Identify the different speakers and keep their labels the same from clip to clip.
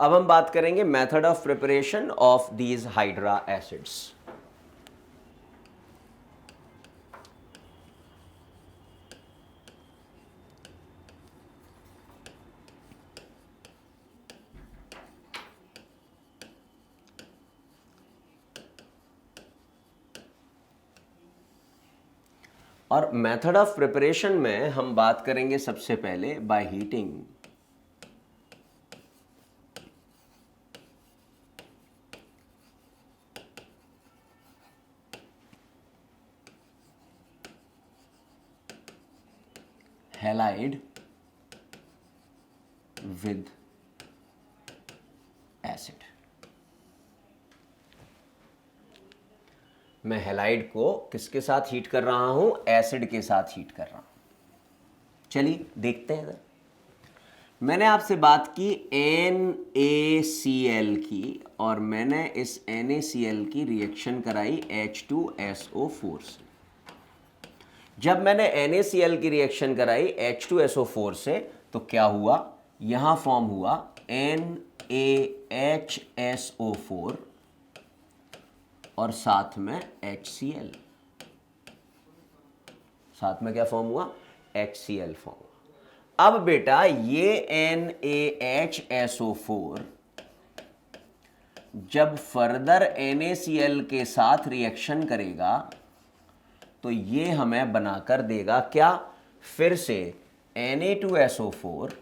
Speaker 1: अब हम बात करेंगे method of preparation of these hydra acids. और मेथड ऑफ प्रिपरेशन में हम बात करेंगे सबसे पहले by heating. Halide with acid. मैं हैलाइड को किसके साथ हीट कर रहा हूं? एसिड के साथ हीट कर रहा हूं। चलिए देखते हैं इधर। मैंने आपसे बात की NaCl की, और मैंने इस NaCl की रिएक्शन कराई H2SO4 से। जब मैंने NaCl की रिएक्शन कराई H2SO4 से तो क्या हुआ? यहां फॉर्म हुआ NaHSO4 और साथ में HCl। साथ में क्या फॉर्म हुआ? HCl फॉर्म हुआ। अब बेटा ये NaHSO4 जब फर्दर NaCl के साथ रिएक्शन करेगा तो ये हमें बनाकर देगा क्या? फिर से Na2SO4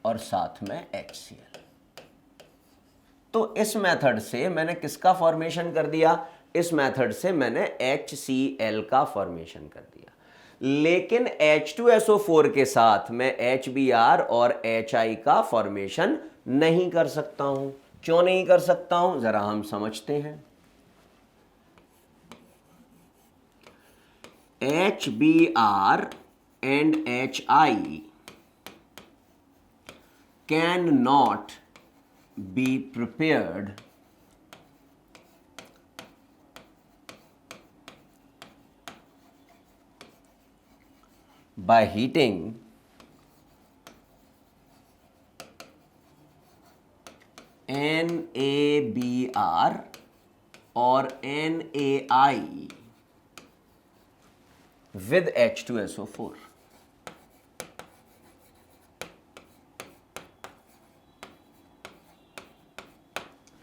Speaker 1: और साथ में HCl। तो इस मेथड से मैंने किसका फॉर्मेशन कर दिया? इस मेथड से मैंने HCl का फॉर्मेशन कर दिया। लेकिन H2SO4 के साथ मैं HBr और HI का फॉर्मेशन नहीं कर सकता हूं। क्यों नहीं कर सकता हूं? जरा हम समझते हैं। HBr and HI cannot be prepared by heating NaBr or NaI with H2SO4।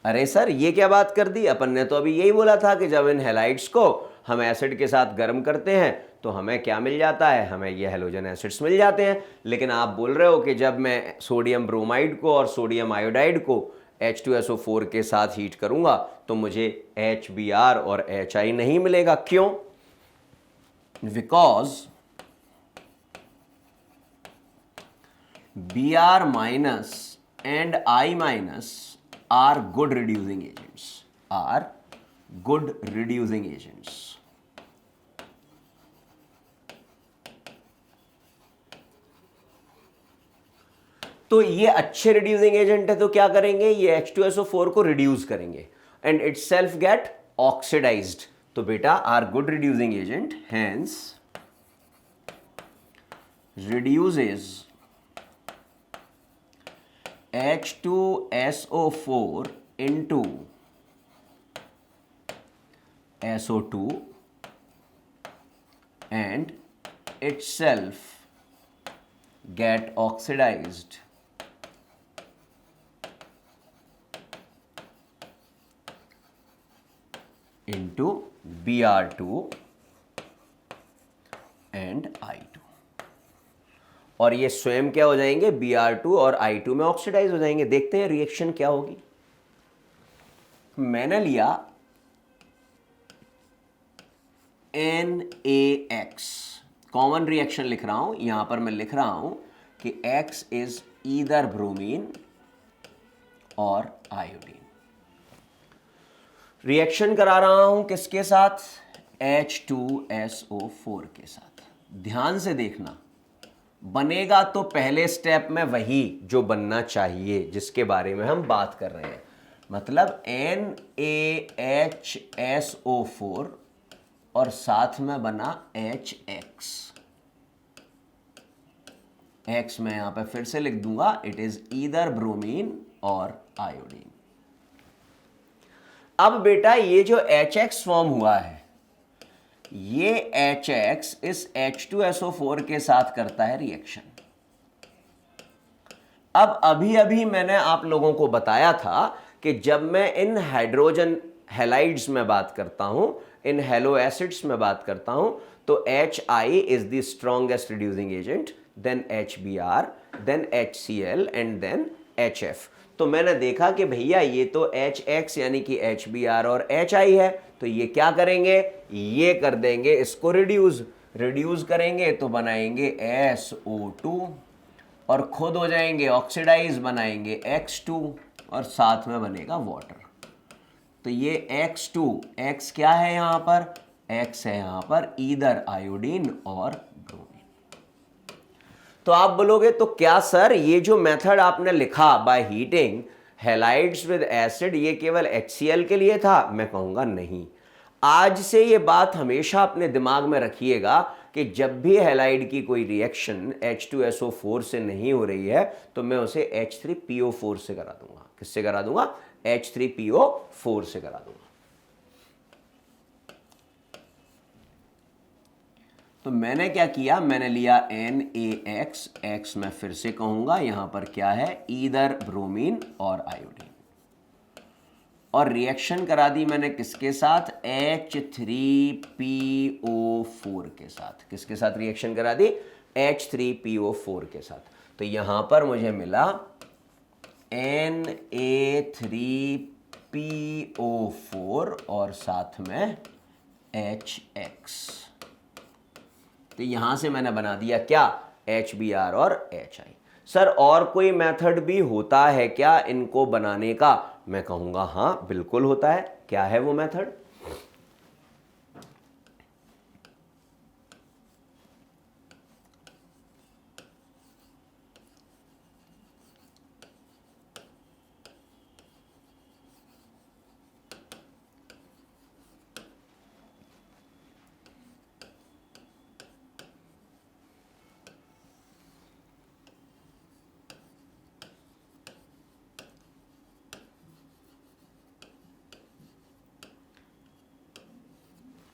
Speaker 1: अरे सर ये क्या बात कर दी? अपन ने तो अभी यही बोला था कि जब इन हैलाइड्स को हम एसिड के साथ गर्म करते हैं तो हमें क्या मिल जाता है? हमें ये हैलोजन एसिड्स मिल जाते हैं। लेकिन आप बोल रहे हो कि जब मैं सोडियम ब्रोमाइड को और सोडियम आयोडाइड को H2SO4 के साथ हीट करूंगा तो मुझे HBr और HI नहीं मिलेगा। क्यों? Because Br minus and I minus are good reducing agents, are good reducing agents। तो ये अच्छे रिड्यूसिंग एजेंट है तो क्या करेंगे? ये H2SO4 को रिड्यूस करेंगे and itself get oxidised. तो बेटा are good reducing agent hence reduces H2SO4 into SO2 and itself get oxidized into Br2 and I2। और ये स्वयं क्या हो जाएंगे? Br2 और I2 में ऑक्सीडाइज हो जाएंगे। देखते हैं रिएक्शन क्या होगी। मैंने लिया NaX, कॉमन रिएक्शन लिख रहा हूं, यहां पर मैं लिख रहा हूं कि X इज ईदर ब्रोमीन और आयोडीन। रिएक्शन करा रहा हूं किसके साथ? H2SO4 के साथ। ध्यान से देखना, बनेगा तो पहले स्टेप में वही जो बनना चाहिए जिसके बारे में हम बात कर रहे हैं। मतलब NaHSO4 और साथ में बना HX। एक्स मैं यहां पे फिर से लिख दूंगा, इट इज ईदर ब्रोमीन और आयोडीन। अब बेटा ये जो HX फॉर्म हुआ है, ये HX इस H2SO4 के साथ करता है रिएक्शन। अब अभी अभी मैंने आप लोगों को बताया था कि जब मैं इन हाइड्रोजन हैलाइड्स में बात करता हूं, इन हेलो एसिड्स में बात करता हूं, तो HI is the strongest reducing agent, then HBr, then HCl and then HF। तो मैंने देखा कि भैया ये तो HX यानी कि HBr और HI है, तो ये क्या करेंगे, ये कर देंगे इसको रिड्यूस करेंगे तो बनाएंगे SO2 और खुद हो जाएंगे ऑक्सीडाइज, बनाएंगे X2 और साथ में बनेगा वाटर। तो ये X2, X क्या है यहां पर, X है यहां पर ईदर आयोडीन और ब्रोमीन। तो आप बोलोगे तो क्या सर ये जो मेथड आपने लिखा by heating halides with acid ये केवल HCl के लिए था? मैं कहूंगा नहीं। आज से ये बात हमेशा अपने दिमाग में रखिएगा कि जब भी हैलाइड की कोई रिएक्शन H2SO4 से नहीं हो रही है तो मैं उसे H3PO4 से करा दूंगा। किससे करा दूंगा? H3PO4 से करा दूंगा। तो मैंने क्या किया, मैंने लिया NaX, X मैं फिर से कहूंगा यहां पर क्या है, ईदर ब्रोमीन और आयोडीन, और रिएक्शन करा दी मैंने किसके साथ, H3PO4 के साथ। किसके साथ रिएक्शन करा दी? H3PO4 के साथ। तो यहां पर मुझे मिला Na3PO4 और साथ में HX। तो यहां से मैंने बना दिया क्या, HBr और HI। सर और कोई मेथड भी होता है क्या इनको बनाने का? मैं कहूंगा हां बिल्कुल होता है। क्या है वो मेथड?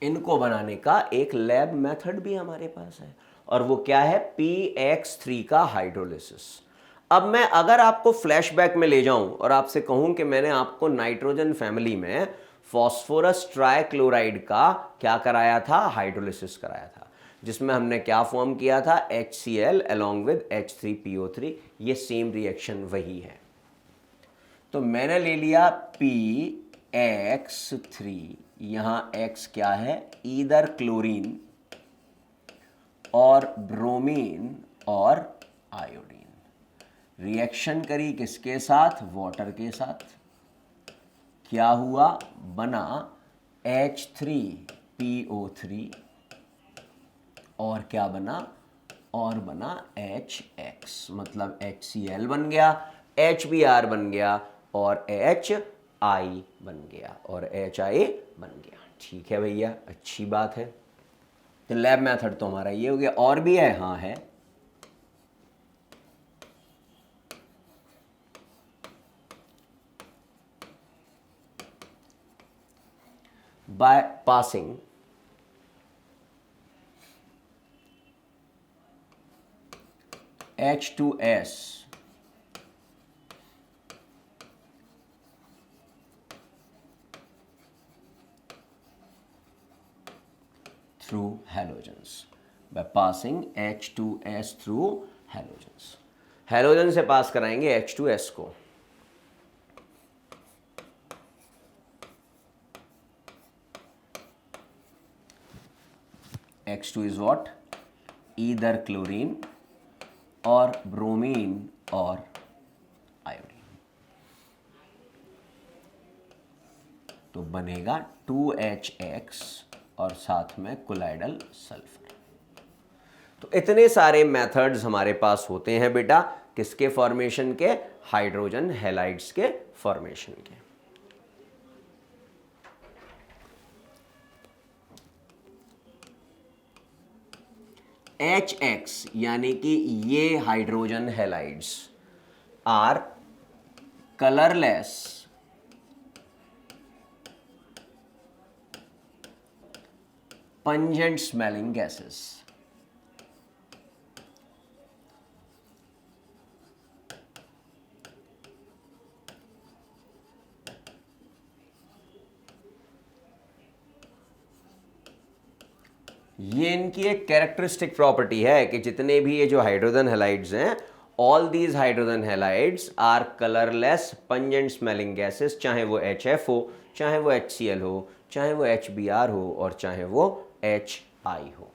Speaker 1: इनको बनाने का एक लैब मेथड भी हमारे पास है, और वो क्या है, PX3 का हाइड्रोलिसिस। अब मैं अगर आपको फ्लैशबैक में ले जाऊं और आपसे कहूं कि मैंने आपको नाइट्रोजन फैमिली में फॉस्फोरस ट्राइक्लोराइड का क्या कराया था, हाइड्रोलिसिस कराया था, जिसमें हमने क्या फॉर्म किया था, HCl along with H3PO3। ये सेम रिएक्शन वही है। तो मैंने ले लिया PX3, यहां X क्या है, ईदर क्लोरीन और ब्रोमीन और आयोडीन। रिएक्शन करी किसके साथ, वाटर के साथ। क्या हुआ, बना H3PO3 और क्या बना, और बना HX, मतलब HCl बन गया, HBr बन गया और HI बन गया और HI बन गया। ठीक है भैया, अच्छी बात है। तो लैब मेथड तो हमारा ये हो गया। और भी है? हाँ है। By passing H2S through halogens, by passing H2S through halogens। Halogen से पास कराएंगे H2S को। X2 is what? either chlorine और ब्रोमीन और आयोडीन। तो बनेगा 2HX और साथ में कोलाइडल सल्फर। तो इतने सारे मेथड्स हमारे पास होते हैं बेटा, किसके फॉर्मेशन के, हाइड्रोजन हैलाइड्स के फॉर्मेशन के। HX यानी कि ये hydrogen halides are colourless pungent smelling gases. ये इनकी एक कैरेक्टरिस्टिक प्रॉपर्टी है कि जितने भी ये जो हाइड्रोजन हैलाइड्स हैं, all these hydrogen halides are colourless pungent smelling gases, चाहे वो HF हो, चाहे वो HCl हो, चाहे वो HBr हो और चाहे वो HI हो।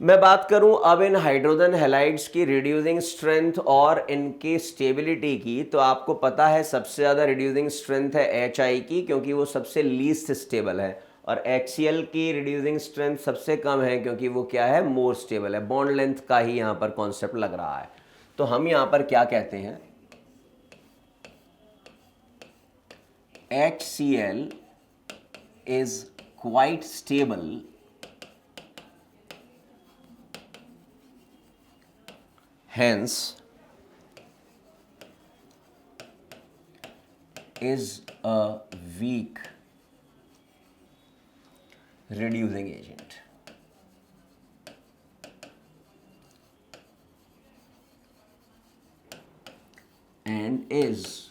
Speaker 1: मैं बात करूं अब इन हाइड्रोजन हैलाइड्स की रिड्यूसिंग स्ट्रेंथ और इनकी स्टेबिलिटी की, तो आपको पता है सबसे ज़्यादा रिड्यूसिंग स्ट्रेंथ है HI की, क्योंकि वो सबसे लीस्ट स्टेबल है, और HCl की रिड्यूसिंग स्ट्रेंथ सबसे कम है क्योंकि वो क्या है, मोर स्टेबल है। बॉन्ड लेंथ का ही यहाँ पर कॉन्सेप्ट लग रहा है। तो हम यहाँ पर क्या कहते हैं, HCl is quite stable hence is a weak reducing agent. And is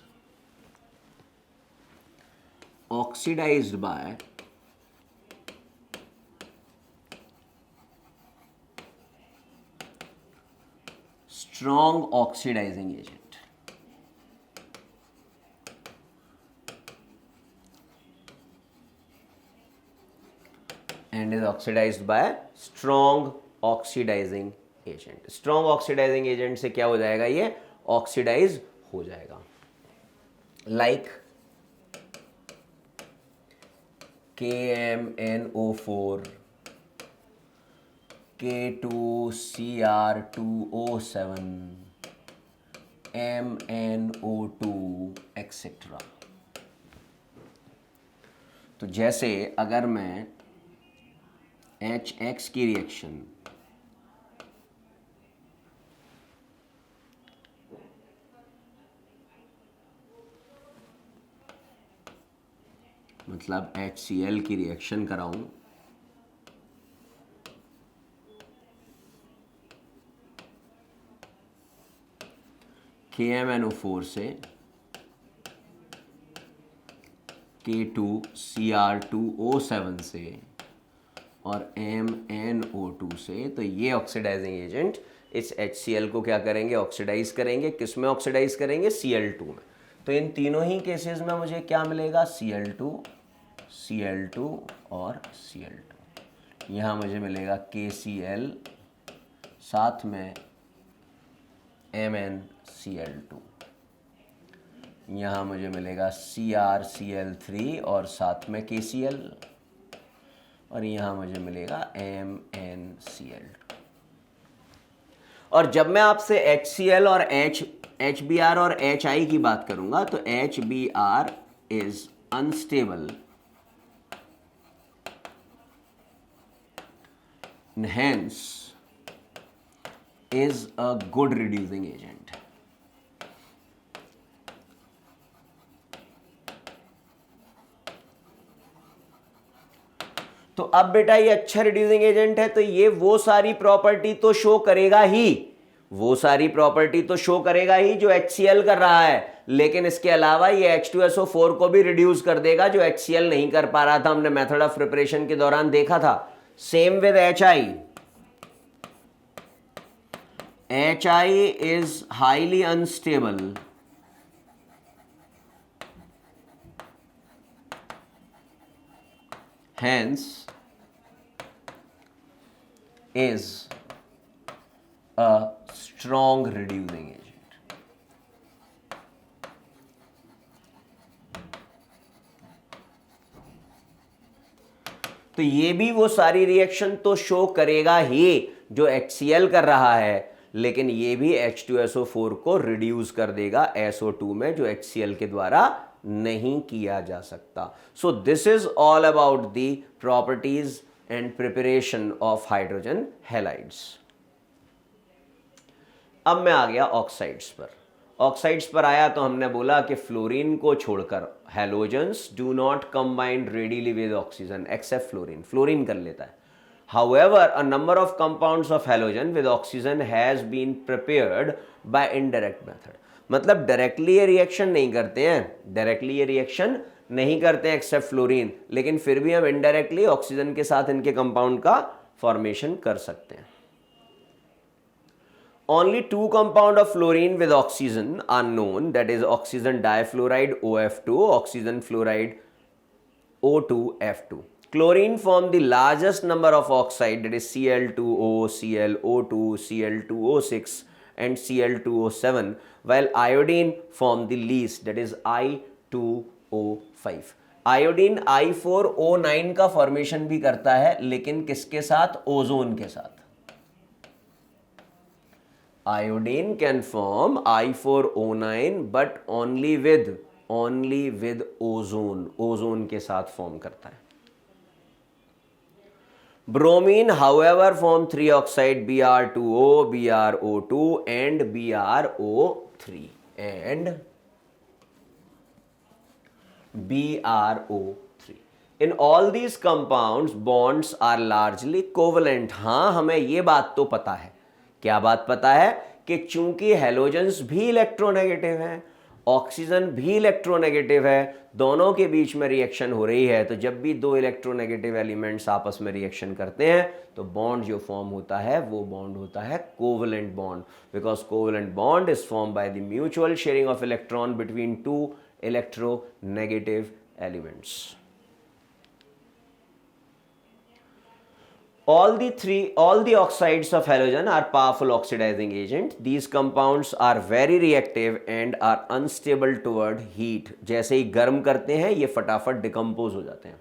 Speaker 1: oxidized by strong oxidizing agent. And is oxidized by strong oxidizing agent. Strong oxidizing agent से क्या हो जाएगा, ये ऑक्सीडाइज हो जाएगा। Like KMnO4, K2Cr2O7, MnO2 etcetera. तो जैसे अगर मैं HX की रिएक्शन मतलब HCl की रिएक्शन कराऊं KMnO4 से K2Cr2O7 से और MnO2 से, तो ये ऑक्सीडाइजिंग एजेंट इस HCl को क्या करेंगे, ऑक्सीडाइज करेंगे। किस में ऑक्सीडाइज करेंगे, Cl2 में। तो इन तीनों ही केसेस में मुझे क्या मिलेगा, Cl2, Cl2 और Cl2। यहाँ मुझे मिलेगा KCl, साथ में MnCl2। यहाँ मुझे मिलेगा CrCl3 और साथ में KCl, और यहाँ मुझे मिलेगा MnCl2। और जब मैं आपसे HCl और HBr और HI की बात करूंगा तो HBr is unstable, hence is a good reducing agent. तो अब बेटा ये अच्छा रिड्यूसिंग एजेंट है, तो ये वो सारी प्रॉपर्टी तो शो करेगा ही, वो सारी प्रॉपर्टी तो शो करेगा ही जो HCl कर रहा है, लेकिन इसके अलावा ये H2SO4 को भी रिड्यूस कर देगा जो HCl नहीं कर पा रहा था, हमने मेथड ऑफ प्रिपरेशन के दौरान देखा था। Same with HI, HI is highly unstable, hence is a strong reducing agent. तो ये भी वो सारी रिएक्शन तो शो करेगा ही जो HCl कर रहा है, लेकिन ये भी H2SO4 को रिड्यूस कर देगा SO2 में, जो HCl के द्वारा नहीं किया जा सकता. So this is all about the properties and preparation of hydrogen halides. अब मैं आ गया ऑक्साइड्स पर. ऑक्साइड्स पर आया तो हमने बोला कि फ्लोरीन को छोड़कर halogens do not combine readily with oxygen except fluorine. Fluorine कर लेता है. However, a number of compounds of halogen with oxygen has been prepared by indirect method. मतलब डायरेक्टली ये रिएक्शन नहीं करते हैं, डायरेक्टली ये रिएक्शन नहीं करते हैं एक्सेप्ट फ्लोरीन, लेकिन फिर भी हम इनडायरेक्टली ऑक्सीजन के साथ इनके कंपाउंड का फॉर्मेशन कर सकते हैं. Only two compound of fluorine with oxygen are known, that is oxygen difluoride OF2, oxygen fluoride O2F2. Chlorine form the largest number of oxide, that is Cl2O, ClO2, Cl2O6 and Cl2O7, while iodine form the least, that is I2O5. Iodine I4O9 का formation भी करता है, लेकिन किसके साथ? Ozone के साथ. Iodine can form I4O9 but only with ozone. Ozone के साथ फॉर्म करता है. Bromine, however, form 3 oxide Br2O, BrO2 and BrO3 and BrO3. In all these compounds, bonds are largely covalent. हाँ, हमें ये बात तो पता है. क्या बात पता है? कि चूंकि हैलोजेंस भी इलेक्ट्रोनेगेटिव हैं, ऑक्सीजन भी इलेक्ट्रोनेगेटिव है, दोनों के बीच में रिएक्शन हो रही है, तो जब भी दो इलेक्ट्रोनेगेटिव एलिमेंट्स आपस में रिएक्शन करते हैं तो बॉन्ड जो फॉर्म होता है वो बॉन्ड होता है covalent bond, because covalent bond is form by the mutual sharing of electron between two electronegative elements. All the oxides of halogen are powerful oxidizing agent. These compounds are very reactive and are unstable toward heat. जैसे ही गर्म करते हैं ये फटाफट decompose हो जाते हैं.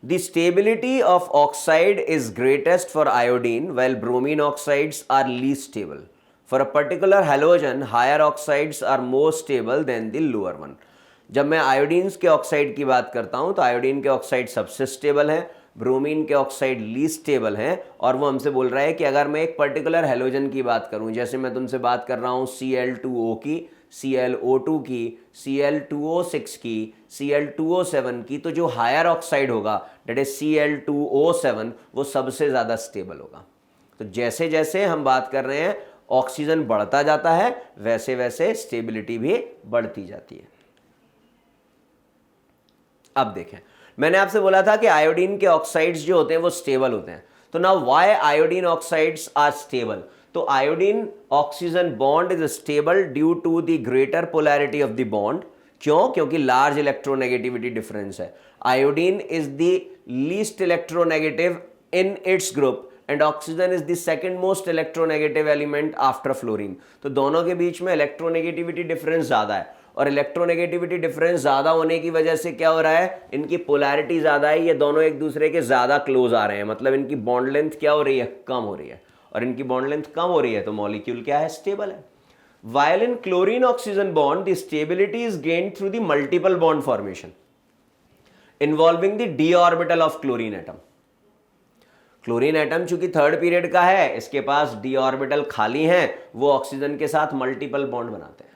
Speaker 1: The stability of oxide is greatest for iodine, while bromine oxides are least stable. For a particular halogen, higher oxides are more stable than the lower one. जब मैं आयोडीन्स के ऑक्साइड की बात करता हूं तो आयोडीन के ऑक्साइड सबसे स्टेबल है, ब्रोमीन के ऑक्साइड लीस्ट स्टेबल हैं, और वो हमसे बोल रहा है कि अगर मैं एक पर्टिकुलर हैलोजन की बात करूं, जैसे मैं तुमसे बात कर रहा हूं Cl2O की, ClO2 की, Cl2O6 की, Cl2O7 की, तो जो हायर ऑक्साइड होगा डेट इज Cl2O7 वो सबसे ज़्यादा स्टेबल होगा. तो जैसे जैसे हम बात कर रहे हैं ऑक्सीजन बढ़ता जाता है, वैसे वैसे स्टेबिलिटी भी बढ़ती जाती है. अब देखें, मैंने आपसे बोला था कि आयोडीन के ऑक्साइड्स जो होते हैं वो स्टेबल होते हैं. तो now why iodine oxides are stable? तो iodine oxygen bond is stable due to the greater polarity of the bond. क्यों? क्योंकि लार्ज इलेक्ट्रोनेगेटिविटी डिफरेंस है. Iodine is the least electronegative in its group and oxygen is the second most electronegative element after fluorine. तो दोनों के बीच में electronegativity difference ज्यादा है, और इलेक्ट्रोनेगेटिविटी डिफरेंस ज़्यादा होने की वजह से क्या हो रहा है? इनकी पोलैरिटी ज़्यादा है, ये दोनों एक दूसरे के ज़्यादा क्लोज आ रहे हैं, मतलब इनकी बॉन्ड लेंथ क्या हो रही है? कम हो रही है. और इनकी बॉन्ड लेंथ कम हो रही है तो मॉलिक्यूल क्या है? स्टेबल है. While in chlorine oxygen bond, the stability is gained through the multiple bond formation involving the d orbital of chlorine atom. Chlorine atom चूंकि थर्ड पीरियड का है, इसके पास डी ऑर्बिटल खाली हैं, वो ऑक्सीजन के साथ मल्टीपल बॉन्ड बनाते हैं.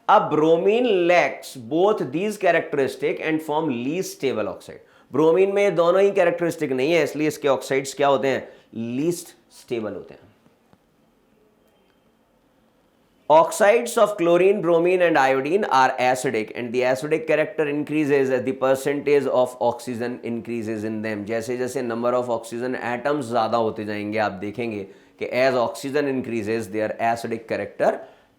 Speaker 1: अब bromine lakhs both these characteristic and form least stable oxide. Bromine में दोनों ही कैरेक्टरिस्टिक नहीं है, इसलिए इसके ऑक्साइड्स क्या होते हैं? लीस्ट स्टेबल होते हैं. Oxides of chlorine, bromine and iodine are acidic and the acidic character increases as the percentage of oxygen increases in them. जैसे जैसे number of oxygen atoms ज़्यादा होते जाएंगे, आप देखेंगे कि as oxygen increases their acidic character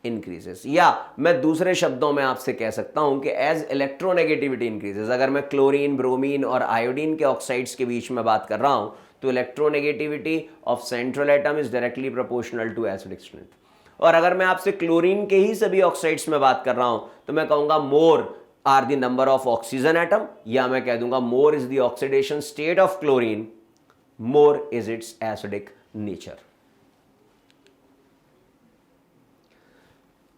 Speaker 1: increases. या मैं दूसरे शब्दों में आपसे कह सकता हूं कि as electronegativity increases, अगर मैं क्लोरीन, ब्रोमीन और आयोडीन के ऑक्साइड्स के बीच में बात कर रहा हूं तो electronegativity of central atom is directly proportional to acidic strength. और अगर मैं आपसे क्लोरीन के ही सभी ऑक्साइड्स में बात कर रहा हूं तो मैं कहूंगा more are the number of oxygen atom, या मैं कह दूंगा more is the oxidation state of chlorine, more is its acidic nature.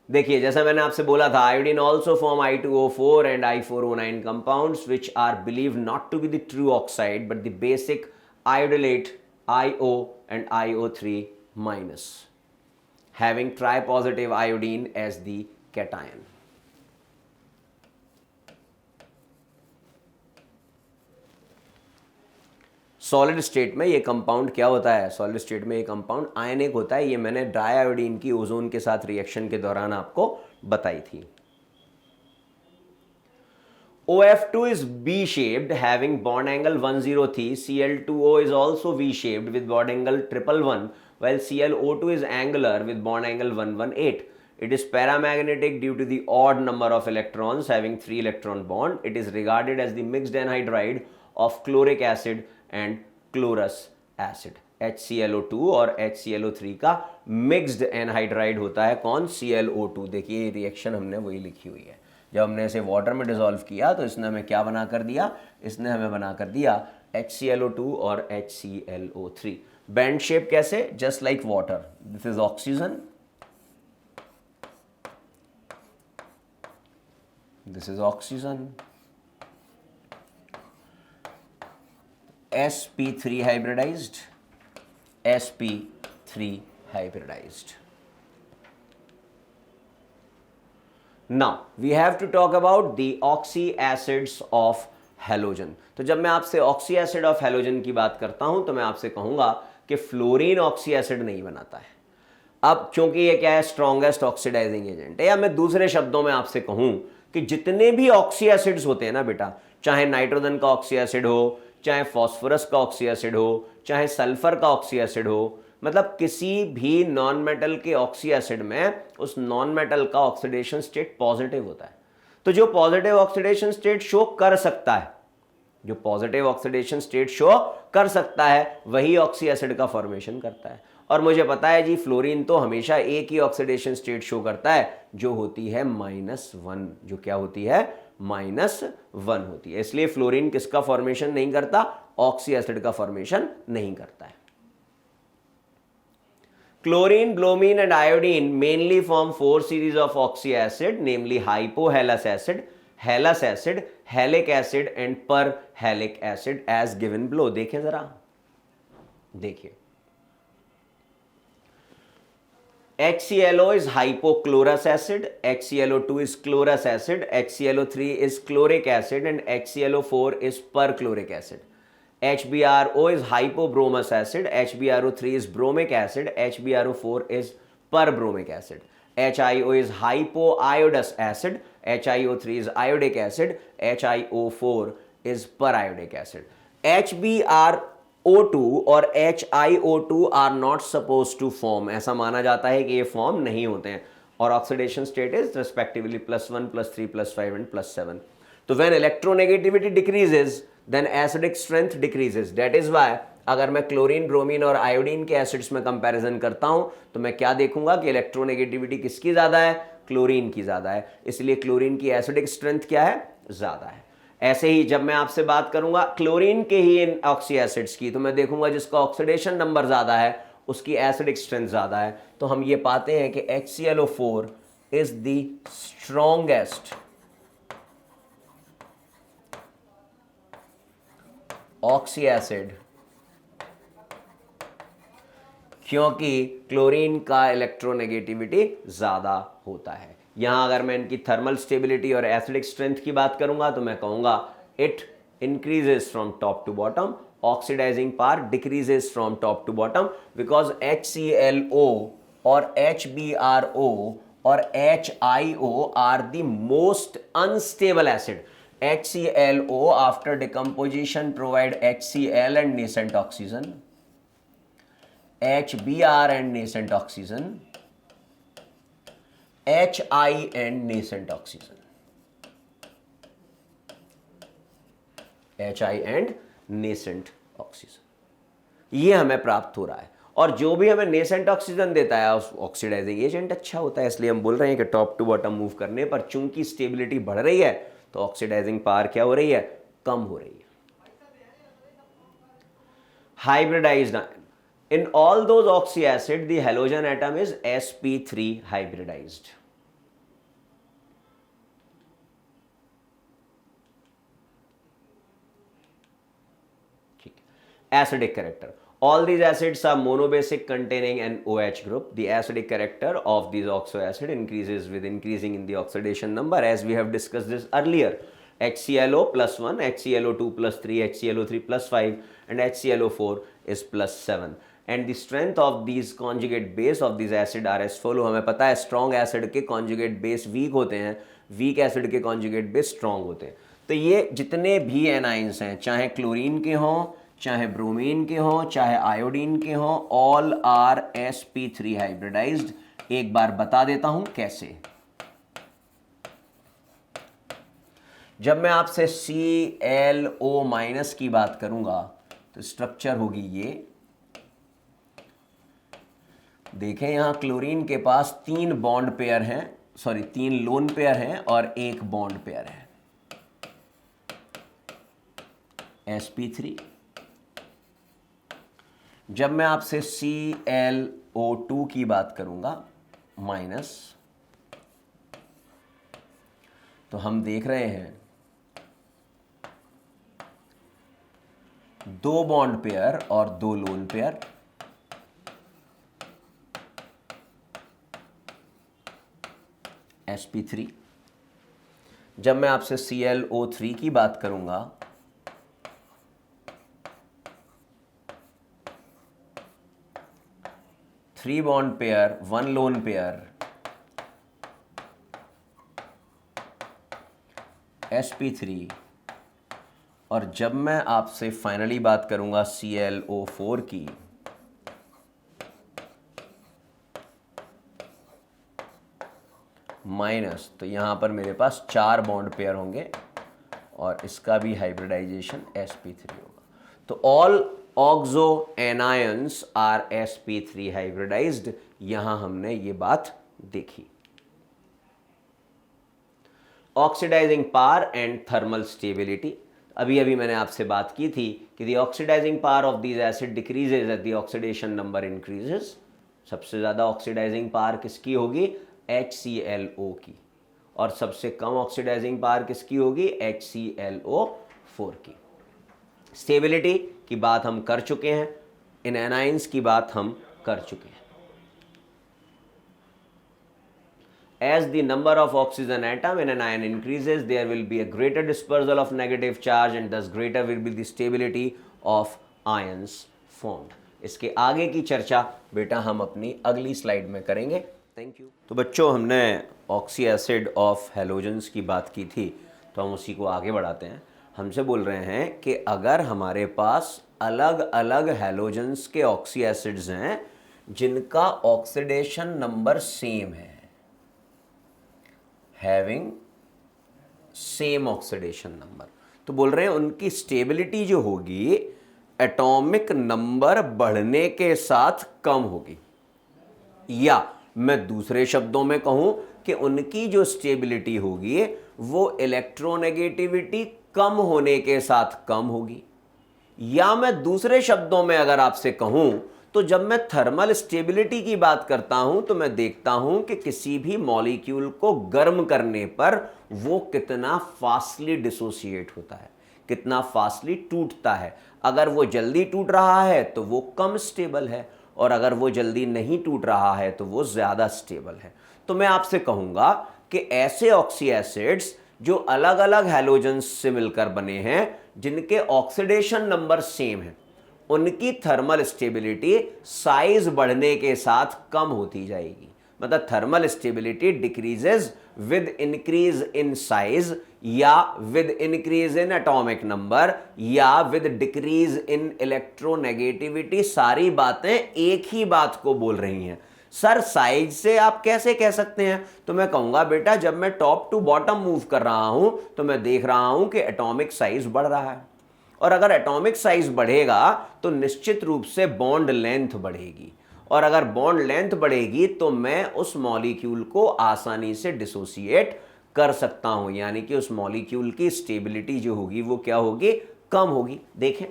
Speaker 1: देखिए जैसा मैंने आपसे बोला था, iodine also form I2O4 and I4O9 compounds which are believe not to be the true oxide but the basic आयोडोलेट IO and IO3 minus, having tripositive iodine as the cation. Solid state में ये compound क्या होता है? Solid state में ये compound आयनिक होता है। ये मैंने ड्राई आयोडीन की ओजोन के साथ रिएक्शन के दौरान आपको बताई थी। OF2 is B-shaped having bond angle 103. Cl2O is also V-shaped with bond angle 111, while ClO2 is angular with bond angle 118. It is paramagnetic due to the odd number of electrons having 3 electron bond. It is regarded as the mixed anhydride of chloric acid and chlorous acid. HClO2 और HClO3 का mixed anhydride होता है कौन? ClO2। देखिए reaction हमने वही लिखी हुई है। जब हमने इसे वाटर में डिसॉल्व किया तो इसने हमें क्या बना कर दिया? इसने हमें बना कर दिया HClO2 और HClO3। बैंड शेप कैसे? Just like water. This is oxygen, this is oxygen, sp3 hybridized, sp3 hybridized. Now we have to talk about the oxy acids of halogen. तो जब मैं आपसे ऑक्सी एसिड ऑफ हैलोजन की बात करता हूं तो मैं आपसे कहूंगा कि फ्लोरीन ऑक्सी एसिड नहीं बनाता है। अब क्योंकि ये क्या है? स्ट्रॉन्गेस्ट ऑक्सीडाइजिंग एजेंट है। या मैं दूसरे शब्दों में आपसे कहूं कि जितने भी ऑक्सी एसिड्स होते हैं ना बेटा, चाहे नाइट्रोजन का ऑक्सी एसिड हो, चाहे फॉस्फोरस का ऑक्सी एसिड हो, चाहे सल्फर का ऑक्सी एसिड हो, मतलब किसी भी नॉन मेटल के ऑक्सी एसिड में उस नॉन मेटल का ऑक्सीडेशन स्टेट पॉजिटिव होता है। तो जो पॉजिटिव ऑक्सीडेशन स्टेट शो कर सकता है, जो पॉजिटिव ऑक्सीडेशन स्टेट शो कर सकता है, वही ऑक्सी एसिड का फॉर्मेशन करता है। और मुझे पता है जी फ्लोरीन तो हमेशा एक ही ऑक्सीडेशन स्टेट शो करता है, जो होती है -1। जो क्या होती है? -1 होती है। इसलिए फ्लोरीन किसका फॉर्मेशन नहीं करता? ऑक्सी एसिड का फॉर्मेशन नहीं करता है। Chlorine, bromine and iodine mainly form 4 series of oxy acid, namely hypohalous acid, halous acid, halic acid and perhalic acid as given below. देखें जरा, देखिए HClO is hypochlorous acid, HClO2 is chlorous acid, HClO3 is chloric acid and HClO4 is perchloric acid. HBRO is hypobromous acid, HBRO3 is bromic acid, HBRO4 is perbromic acid. HIO is hypoiodous acid, HIO3 is iodic acid, HIO4 is periodic acid. HBRO2 और HIO2 are not supposed to form. ऐसा माना जाता है कि ये form नहीं होते हैं और oxidation state is respectively +1, +3, +5 and +7. तो when electronegativity decreases then acidic strength decreases. That is why अगर मैं क्लोरीन, ब्रोमीन और आयोडीन के एसिड्स में कंपैरिजन करता हूं तो मैं क्या देखूंगा कि इलेक्ट्रोनेगेटिविटी किसकी ज्यादा है? क्लोरीन की ज्यादा है। इसलिए क्लोरीन की एसिडिक स्ट्रेंथ क्या है? ज्यादा है। ऐसे ही जब मैं आपसे बात करूंगा क्लोरीन के ही इन ऑक्सी एसिड्स की, तो मैं देखूंगा जिसका ऑक्सीडेशन नंबर ज्यादा है उसकी एसिडिक स्ट्रेंथ ज्यादा है। तो हम ये पाते हैं कि HClO4 is the strongest oxy acid, क्योंकि क्लोरीन का इलेक्ट्रोनेगेटिविटी ज्यादा होता है। यहां अगर मैं इनकी थर्मल स्टेबिलिटी और एसिडिक स्ट्रेंथ की बात करूंगा तो मैं कहूंगा it increases from top to bottom, oxidising power decreases from top to bottom, because HClO और HBRO और HIO are the most unstable acid. HClO after decomposition provide HCl and nascent oxygen, HBr and nascent oxygen, HI and nascent oxygen, HI and nascent oxygen, ये हमें प्राप्त हो रहा है। और जो भी हमें नेसेंट ऑक्सीजन देता है ऑक्सीडाइजिंग एजेंट अच्छा होता है। इसलिए हम बोल रहे हैं कि टॉप टू बॉटम मूव करने पर चूंकि स्टेबिलिटी बढ़ रही है तो ऑक्सीडाइजिंग पावर क्या हो रही है, कम हो रही है। Hybridised in all those oxy acid the halogen atom is sp3 hybridized. Acidic character, all these acids are monobasic containing an OH group. The acidic character of these oxo acid increases with increasing in the oxidation number, as we have discussed this earlier. HClO plus 1, HClO2 plus 3, HClO3 plus 5 and HClO4 is plus 7. And the strength of these conjugate base of these acid are as follow. हमें पता है strong acid के conjugate base weak होते हैं, weak acid के conjugate base strong होते हैं। तो ये जितने भी एनाइंस हैं, चाहे क्लोरीन के हों, चाहे ब्रोमीन के हों, चाहे आयोडीन के हों, ऑल आर sp3 हाइब्रिडाइज्ड। एक बार बता देता हूं कैसे। जब मैं आपसे ClO- की बात करूंगा तो स्ट्रक्चर होगी ये। देखें यहां क्लोरीन के पास 3 बॉन्ड पेयर हैं, सॉरी 3 लोन पेयर हैं और 1 बॉन्ड पेयर है, sp3। जब मैं आपसे ClO2 की बात करूंगा माइनस, तो हम देख रहे हैं 2 बॉन्ड पेयर और 2 लोन पेयर, sp3। जब मैं आपसे ClO3 की बात करूंगा, three bond pair 1 lone pair, sp3। और जब मैं आपसे फाइनली बात करूंगा ClO4 की, माइनस, तो यहां पर मेरे पास 4 बॉन्ड पेयर होंगे और इसका भी हाइब्रिडाइजेशन sp3 होगा। तो all oxo anions are sp3 hybridised. यहां हमने ये बात देखी। Oxidising power and thermal stability, अभी अभी मैंने आपसे बात की थी कि the oxidising power of these acid decreases at the oxidation number increases. सबसे ज्यादा ऑक्सीडाइजिंग पावर किसकी होगी, HClO की, और सबसे कम ऑक्सीडाइजिंग पावर किसकी होगी, HClO4 की। स्टेबिलिटी की बात हम कर चुके हैं, इन एनाइंस की बात हम कर चुके हैं। As the number of oxygen atom in an ion increases, there will be a greater dispersal of negative charge and thus greater will be the stability of ions formed. इसके आगे की चर्चा बेटा हम अपनी अगली स्लाइड में करेंगे। Thank you. तो बच्चों, हमने ऑक्सी एसिड ऑफ हैलोजेंस की बात की थी, तो हम उसी को आगे बढ़ाते हैं। हमसे बोल रहे हैं कि अगर हमारे पास अलग अलग हैलोजेंस के ऑक्सी एसिड्स हैं जिनका ऑक्सीडेशन नंबर सेम है, हैविंग सेम ऑक्सीडेशन नंबर, तो बोल रहे हैं उनकी स्टेबिलिटी जो होगी एटॉमिक नंबर बढ़ने के साथ कम होगी, या मैं दूसरे शब्दों में कहूं कि उनकी जो स्टेबिलिटी होगी वो इलेक्ट्रोनेगेटिविटी कम होने के साथ कम होगी। या मैं दूसरे शब्दों में अगर आपसे कहूं तो जब मैं थर्मल स्टेबिलिटी की बात करता हूं तो मैं देखता हूं कि किसी भी मॉलिक्यूल को गर्म करने पर वो कितना फास्टली डिसोसिएट होता है, कितना फास्टली टूटता है। अगर वो जल्दी टूट रहा है तो वो कम स्टेबल है, और अगर वो जल्दी नहीं टूट रहा है तो वो ज्यादा स्टेबल है। तो मैं आपसे कहूंगा कि ऐसे ऑक्सी एसिड्स जो अलग अलग हैलोजेंस से मिलकर बने हैं, जिनके ऑक्सीडेशन नंबर सेम है, उनकी थर्मल स्टेबिलिटी साइज बढ़ने के साथ कम होती जाएगी। मतलब thermal stability decreases with increase in size, या with increase in atomic number, या विद डिक्रीज इन इलेक्ट्रोनेगेटिविटी। सारी बातें एक ही बात को बोल रही हैं। सर साइज से आप कैसे कह सकते हैं? तो मैं कहूंगा बेटा, जब मैं टॉप टू बॉटम मूव कर रहा हूं तो मैं देख रहा हूं कि एटॉमिक साइज बढ़ रहा है, और अगर एटॉमिक साइज बढ़ेगा तो निश्चित रूप से बॉन्ड लेंथ बढ़ेगी, और अगर बॉन्ड लेंथ बढ़ेगी तो मैं उस मॉलिक्यूल को आसानी से डिसोसिएट कर सकता हूं, यानी कि उस मॉलिक्यूल की स्टेबिलिटी जो होगी वो क्या होगी, कम होगी। देखें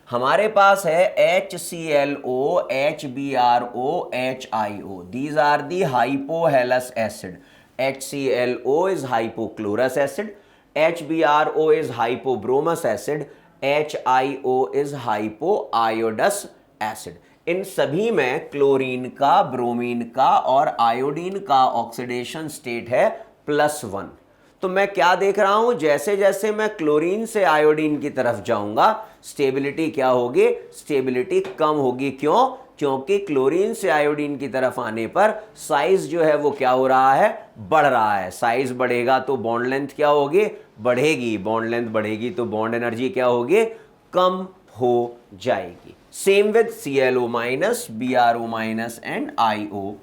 Speaker 1: हमारे पास है HClO, HBrO, HIO, these are the hypohalous acid. HClO is hypochlorous acid, HBrO is hypobromous acid, HIO is hypoiodous acid. इन सभी में क्लोरीन का, ब्रोमीन का और आयोडीन का ऑक्सीडेशन स्टेट है +1। तो मैं क्या देख रहा हूं, जैसे जैसे मैं क्लोरीन से आयोडीन की तरफ जाऊंगा स्टेबिलिटी क्या होगी, स्टेबिलिटी कम होगी। क्यों? क्योंकि क्लोरीन से आयोडीन की तरफ आने पर साइज जो है वो क्या हो रहा है, बढ़ रहा है। साइज बढ़ेगा तो बॉन्ड लेंथ क्या होगी, बढ़ेगी। बॉन्ड लेंथ बढ़ेगी तो बॉन्ड एनर्जी क्या होगी, कम हो जाएगी। Same with ClO-, Bro- and IO-।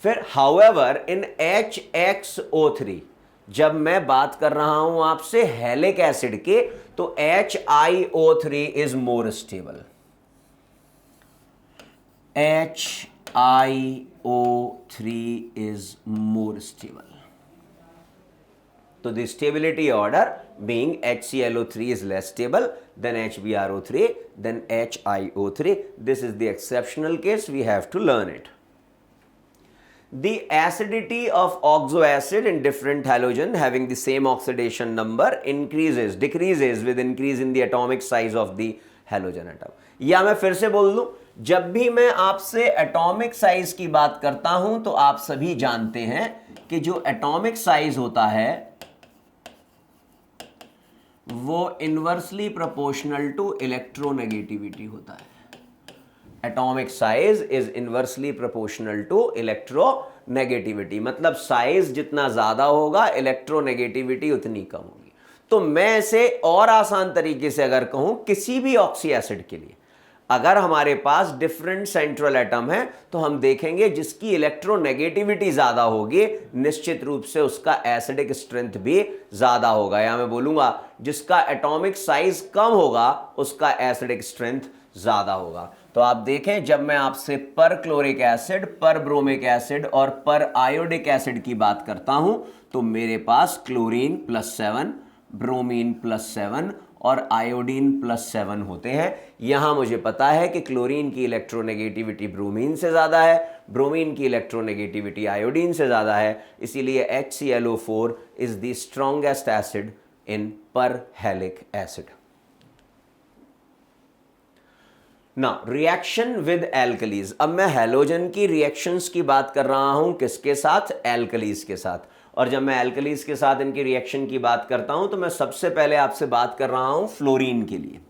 Speaker 1: फिर हाउएवर इन HXO3 जब मैं बात कर रहा हूं आपसे हैलिक एसिड के, तो HiO3 is more stable. HiO3 is more stable. तो the stability order being HClO3 is less stable than HBrO3 than HiO3. This is the exceptional case, we have to learn it. The acidity of oxo acid in different halogen having the same oxidation number decreases with increase in the atomic size of the halogen atom. या मैं फिर से बोल दूं, जब भी मैं आपसे एटॉमिक साइज की बात करता हूं तो आप सभी जानते हैं कि जो एटॉमिक साइज होता है वो इनवर्सली प्रोपोर्शनल टू इलेक्ट्रोनेगेटिविटी होता है। Atomic size is inversely proportional to electronegativity, मतलब साइज जितना ज्यादा होगा इलेक्ट्रोनेगेटिविटी उतनी कम होगी। तो मैं इसे और आसान तरीके से अगर कहूं, किसी भी ऑक्सी एसिड के लिए अगर हमारे पास डिफरेंट सेंट्रल एटम है तो हम देखेंगे जिसकी इलेक्ट्रोनेगेटिविटी ज्यादा होगी निश्चित रूप से उसका एसिडिक स्ट्रेंथ भी ज्यादा होगा। या मैं बोलूंगा जिसका एटॉमिक साइज कम होगा उसका एसिडिक स्ट्रेंथ ज्यादा होगा। तो आप देखें जब मैं आपसे पर क्लोरिक एसिड, पर ब्रोमिक एसिड और पर आयोडिक एसिड की बात करता हूं तो मेरे पास क्लोरीन +7, ब्रोमीन +7 और आयोडीन +7 होते हैं। यहां मुझे पता है कि क्लोरीन की इलेक्ट्रोनेगेटिविटी ब्रोमीन से ज्यादा है, ब्रोमीन की इलेक्ट्रोनेगेटिविटी आयोडीन से ज्यादा है, इसीलिए HClO4 is the strongest acid in perhalic acid. ना रिएक्शन विद एल्कलीज, अब मैं हैलोजन की रिएक्शंस की बात कर रहा हूं किसके साथ, एल्कलीज के साथ। और जब मैं एल्कलीज के साथ इनकी रिएक्शन की बात करता हूं तो मैं सबसे पहले आपसे बात कर रहा हूं फ्लोरीन के लिए,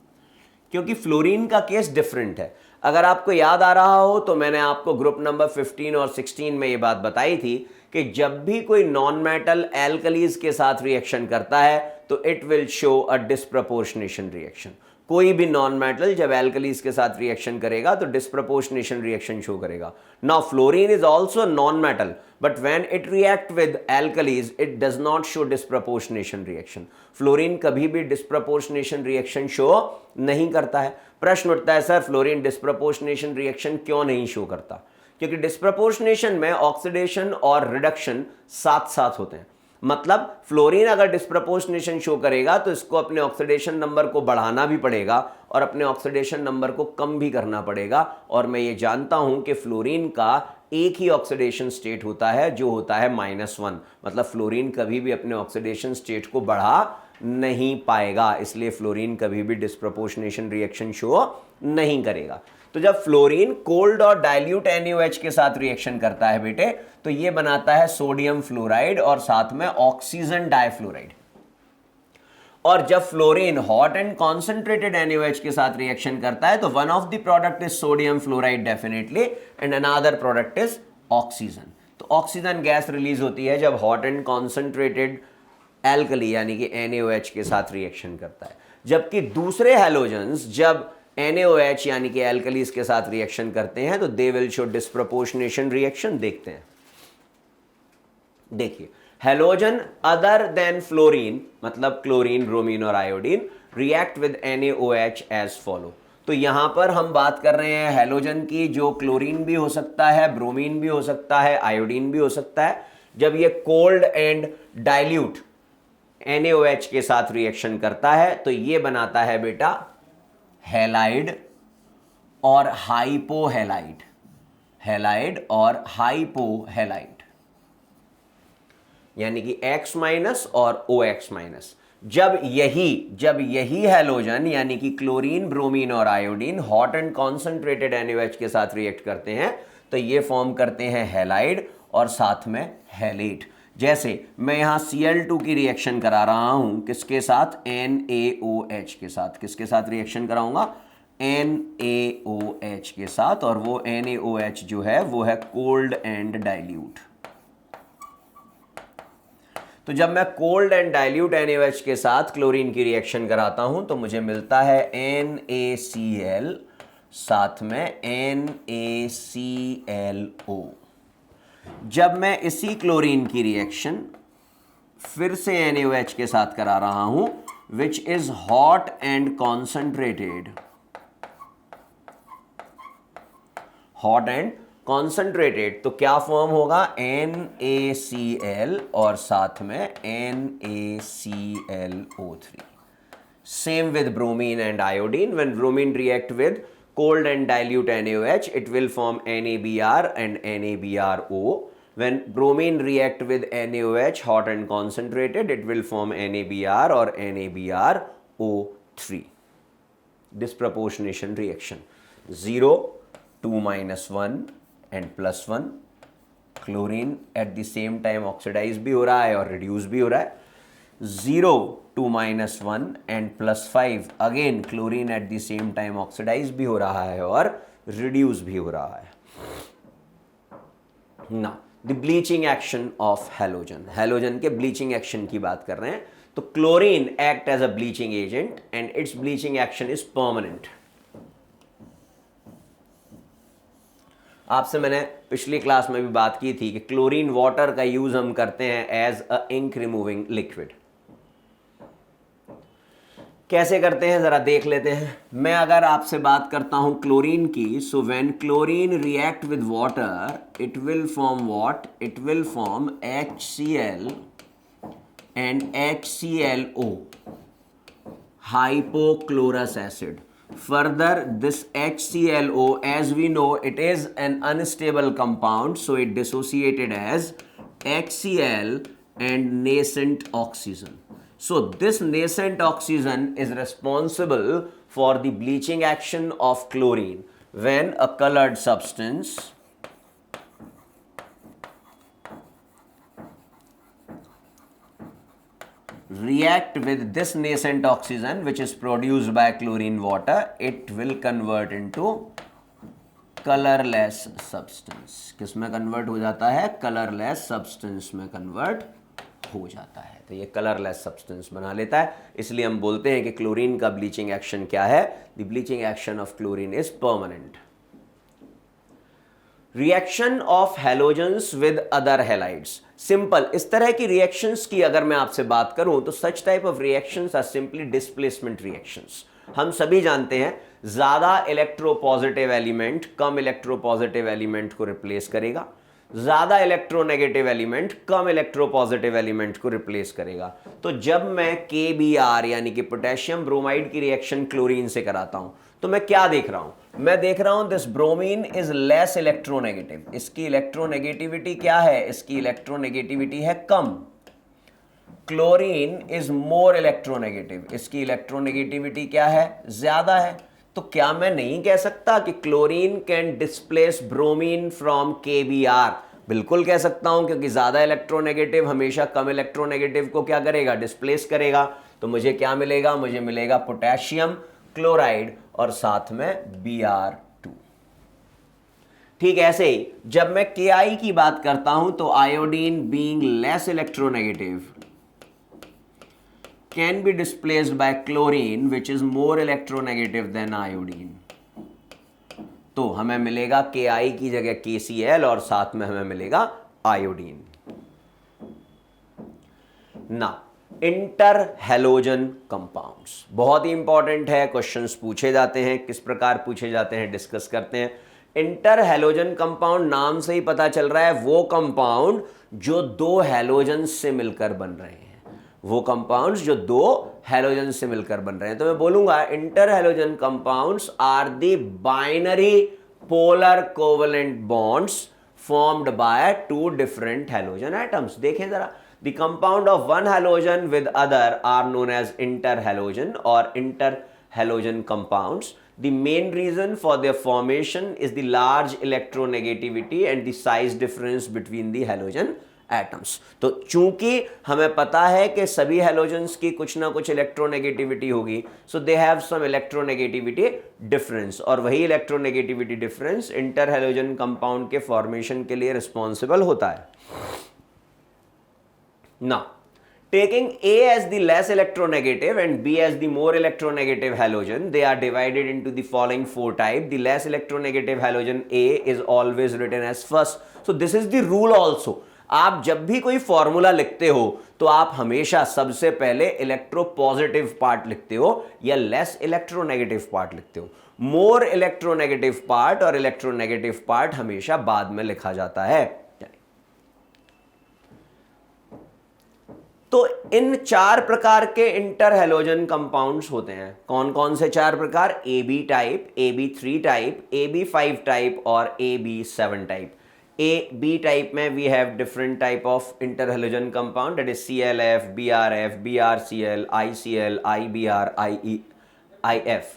Speaker 1: क्योंकि फ्लोरीन का केस डिफरेंट है। अगर आपको याद आ रहा हो तो मैंने आपको ग्रुप नंबर 15 और 16 में ये बात बताई थी कि जब भी कोई नॉन मेटल एल्कलीज के साथ रिएक्शन करता है तो it will show a disproportionation reaction. कोई भी नॉन मेटल जब एल्कलीज के साथ रिएक्शन करेगा तो डिस्प्रपोर्शनेशन रिएक्शन शो करेगा। Now fluorine is also known metal, but when it react with alkalis it does not show disproportionation reaction. Fluorine कभी भी डिस्प्रपोर्शनेशन रिएक्शन शो नहीं करता है। प्रश्न उठता है सर फ्लोरीन डिस्प्रपोर्शनेशन रिएक्शन क्यों नहीं शो करता? क्योंकि डिस्प्रपोर्शनेशन में ऑक्सीडेशन और रिडक्शन साथ साथ होते हैं। मतलब फ्लोरीन अगर डिस्प्रपोर्शनेशन शो करेगा तो इसको अपने ऑक्सीडेशन नंबर को बढ़ाना भी पड़ेगा और अपने ऑक्सीडेशन नंबर को कम भी करना पड़ेगा। और मैं ये जानता हूं कि फ्लोरीन का एक ही ऑक्सीडेशन स्टेट होता है जो होता है -1, मतलब फ्लोरीन कभी भी अपने ऑक्सीडेशन स्टेट को बढ़ा नहीं पाएगा, इसलिए फ्लोरीन कभी भी डिस्प्रपोर्शनेशन रिएक्शन शो नहीं करेगा। तो जब फ्लोरीन कोल्ड और डाइल्यूट NaOH के साथ रिएक्शन करता है बेटे तो ये बनाता है सोडियम फ्लोराइड और साथ में ऑक्सीजन डाइफ्लोराइड। और जब fluorine hot and concentrated NaOH के साथ रिएक्शन करता है तो one of the product is sodium fluoride definitely and another product is oxygen. तो ऑक्सीजन गैस रिलीज होती है जब हॉट एंड कॉन्सेंट्रेटेड एल्कली यानी कि NaOH के साथ रिएक्शन करता है। जबकि दूसरे हैलोजेंस जब NaOH यानी कि एल्कलीज के साथ रिएक्शन करते हैं तो they will show disproportionation reaction. देखते हैं, देखिए हैलोजन अदर देन फ्लोरीन मतलब क्लोरीन, ब्रोमीन और iodine react with NaOH as follow. तो यहां पर हम बात कर रहे हैं हैलोजन की जो क्लोरीन भी हो सकता है, ब्रोमीन भी हो सकता है, आयोडीन भी हो सकता है। जब ये कोल्ड एंड डाइल्यूट NaOH के साथ रिएक्शन करता है तो ये बनाता है बेटा हैलाइड और हाइपोहैलाइड, हैलाइड और हाइपोहैलाइड, यानी कि X माइनस और OX माइनस। जब यही हैलोजन यानी कि क्लोरीन, ब्रोमीन और iodine hot and concentrated NaOH के साथ रिएक्ट करते हैं तो ये फॉर्म करते हैं हैलाइड और साथ में हैलेट। जैसे मैं यहां Cl2 की रिएक्शन करा रहा हूं किसके साथ, NaOH के साथ। किसके साथ रिएक्शन कराऊंगा, NaOH के साथ, और वो NaOH जो है वो है कोल्ड एंड डाइल्यूट। तो जब मैं कोल्ड एंड डाइल्यूट NaOH के साथ क्लोरीन की रिएक्शन कराता हूं तो मुझे मिलता है NaCl साथ में NaClO। जब मैं इसी क्लोरीन की रिएक्शन फिर से NaOH के साथ करा रहा हूं which is hot and concentrated, hot and concentrated, तो क्या फॉर्म होगा, NaCl और साथ में NaClO3। Same with bromine and iodine. When bromine react with cold and dilute NaOH, it will form NaBr and NaBrO. When bromine react with NaOH hot and concentrated, it will form NaBr or NaBrO3. Disproportionation reaction. 0, 2 minus 1 and plus 1. Chlorine at the same time oxidise भी हो रहा है और reduce भी हो रहा है। 0, 2 minus 1 and plus 5, again chlorine at the same time oxidise भी हो रहा है और रिड्यूस भी हो रहा है। ना the bleaching action of halogen, halogen के ब्लीचिंग एक्शन की बात कर रहे हैं। तो chlorine act as a bleaching agent and its bleaching action is permanent. आपसे मैंने पिछली क्लास में भी बात की थी कि क्लोरीन वाटर का यूज हम करते हैं as a ink removing liquid. कैसे करते हैं जरा देख लेते हैं। मैं अगर आपसे बात करता हूं क्लोरीन की, so when chlorine react with water it will form what, it will form HCl and HClO, hypochlorous acid. Further, this HClO, as we know, it is an unstable compound, so it dissociated as HCl and nascent oxygen. So this nascent oxygen is responsible for the bleaching action of chlorine when a colored substance react with this nascent oxygen which is produced by chlorine water, it will convert into colorless substance. किस में convert हो जाता है, colorless substance में convert हो जाता है। तो ये colorless substance बना लेता है, इसलिए हम बोलते हैं कि क्लोरीन का bleaching action क्या है, the bleaching action of chlorine is permanent. Reaction of halogens with other halides, simple इस तरह की रिएक्शंस की अगर मैं आपसे बात करूं तो such type of reactions are simply displacement reactions. हम सभी जानते हैं ज्यादा इलेक्ट्रोपॉजिटिव एलिमेंट कम इलेक्ट्रोपॉजिटिव एलिमेंट को रिप्लेस करेगा, ज्यादा इलेक्ट्रोनेगेटिव एलिमेंट कम इलेक्ट्रोपॉजिटिव एलिमेंट को रिप्लेस करेगा। तो जब मैं KBr यानी कि पोटेशियम ब्रोमाइड की रिएक्शन क्लोरीन से कराता हूं तो मैं क्या देख रहा हूं, मैं देख रहा हूं this bromine is less electronegative. इसकी इलेक्ट्रोनेगेटिविटी क्या है, इसकी इलेक्ट्रोनेगेटिविटी है कम। क्लोरीन इज मोर इलेक्ट्रोनेगेटिव, इसकी इलेक्ट्रोनेगेटिविटी क्या है, ज्यादा है। तो क्या मैं नहीं कह सकता कि chlorine can displace bromine from KBr? बिल्कुल कह सकता हूं, क्योंकि ज्यादा इलेक्ट्रोनेगेटिव हमेशा कम इलेक्ट्रोनेगेटिव को क्या करेगा, डिस्प्लेस करेगा। तो मुझे क्या मिलेगा, मुझे मिलेगा पोटेशियम क्लोराइड और साथ में Br2। ठीक ऐसे ही जब मैं Ki की बात करता हूं तो iodine being less electronegative can be displaced by chlorine which is more electronegative than iodine. तो हमें मिलेगा Ki की जगह KCl और साथ में हमें मिलेगा आयोडीन। ना इंटर हैलोजन कंपाउंड्स बहुत ही इंपॉर्टेंट है, क्वेश्चंस पूछे जाते हैं, किस प्रकार पूछे जाते हैं डिस्कस करते हैं। इंटर हैलोजन कंपाउंड नाम से ही पता चल रहा है वो कंपाउंड जो दो हैलोजन से मिलकर बन रहे हैं, वो कंपाउंड्स जो दो हैलोजन से मिलकर बन रहे हैं। तो मैं बोलूंगा inter halogen compounds are the binary polar covalent bonds formed by two different halogen atoms. देखें जरा, the compound of one halogen with other are known as inter halogen और inter halogen compounds. The main reason for their formation is the large electronegativity and the size difference between the halogen atoms। तो चूंकि हमें पता है कि सभी halogens की कुछ ना कुछ इलेक्ट्रोनेगेटिविटी होगी, so they have some electronegativity difference, और वही electronegativity difference inter halogen compound के फॉर्मेशन के लिए रिस्पॉन्सिबल होता है। Now, taking A as the less electronegative and B as the more electronegative halogen, they are divided into the following four types. The less electronegative halogen A is always written as first. So this is the rule also. आप जब भी कोई formula लिखते हो तो आप हमेशा सबसे पहले इलेक्ट्रोपॉजिटिव पार्ट लिखते हो या लेस इलेक्ट्रोनेगेटिव पार्ट लिखते हो। मोर इलेक्ट्रोनेगेटिव पार्ट और इलेक्ट्रोनेगेटिव पार्ट हमेशा बाद में लिखा जाता है। तो इन चार प्रकार के इंटर हैलोजन कंपाउंड्स होते हैं। कौन कौन से चार प्रकार? AB type, AB3 type, AB5 type और AB7 टाइप। AB टाइप में we have different type of inter halogen compound, that is ClF, BrF, BrCl, ICl, IBr, IF।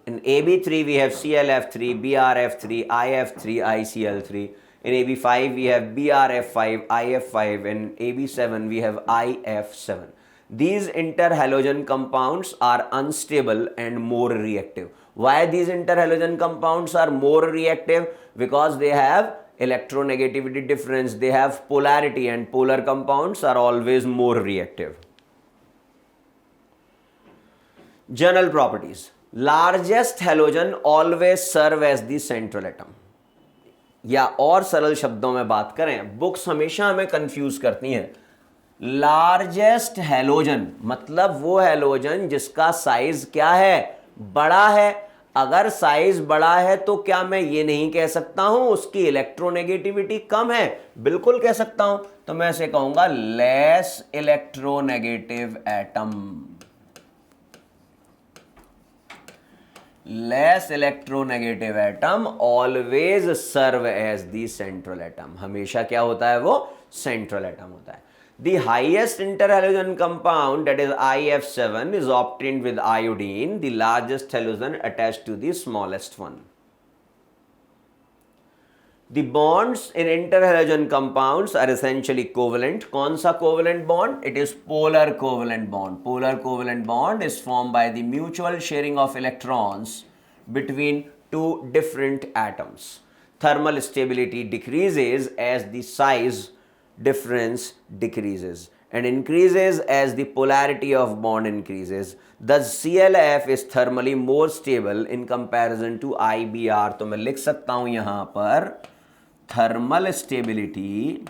Speaker 1: In AB3 we have ClF3, BrF3, IF3, ICl3। In AB5 we have BrF5, IF5, and AB7 we have IF7. These interhalogen compounds are unstable and more reactive. Why these interhalogen compounds are more reactive? Because they have electronegativity difference, they have polarity, and polar compounds are always more reactive. General properties. Largest halogen always serve as the central atom. या और सरल शब्दों में बात करें, books हमेशा हमें confuse करती हैं। लार्जेस्ट हैलोजन मतलब वो हैलोजन जिसका साइज क्या है? बड़ा है। अगर साइज बड़ा है तो क्या मैं ये नहीं कह सकता हूं उसकी इलेक्ट्रोनेगेटिविटी कम है? बिल्कुल कह सकता हूं। तो मैं ऐसे कहूंगा less electronegative atom. Less electronegative atom always serve as the central atom. हमेशा क्या होता है? वो सेंट्रल एटम होता है। The highest interhalogen compound that is IF7 is obtained with iodine, the largest halogen attached to the smallest one. The bonds in interhalogen compounds are essentially covalent. कौन सा covalent bond? It is polar covalent bond. Polar covalent bond is formed by the mutual sharing of electrons between two different atoms. Thermal stability decreases as the size difference decreases and increases as the polarity of bond increases. Thus ClF is thermally more stable in comparison to IBr. तो मैं लिख सकता हूं यहां पर thermal stability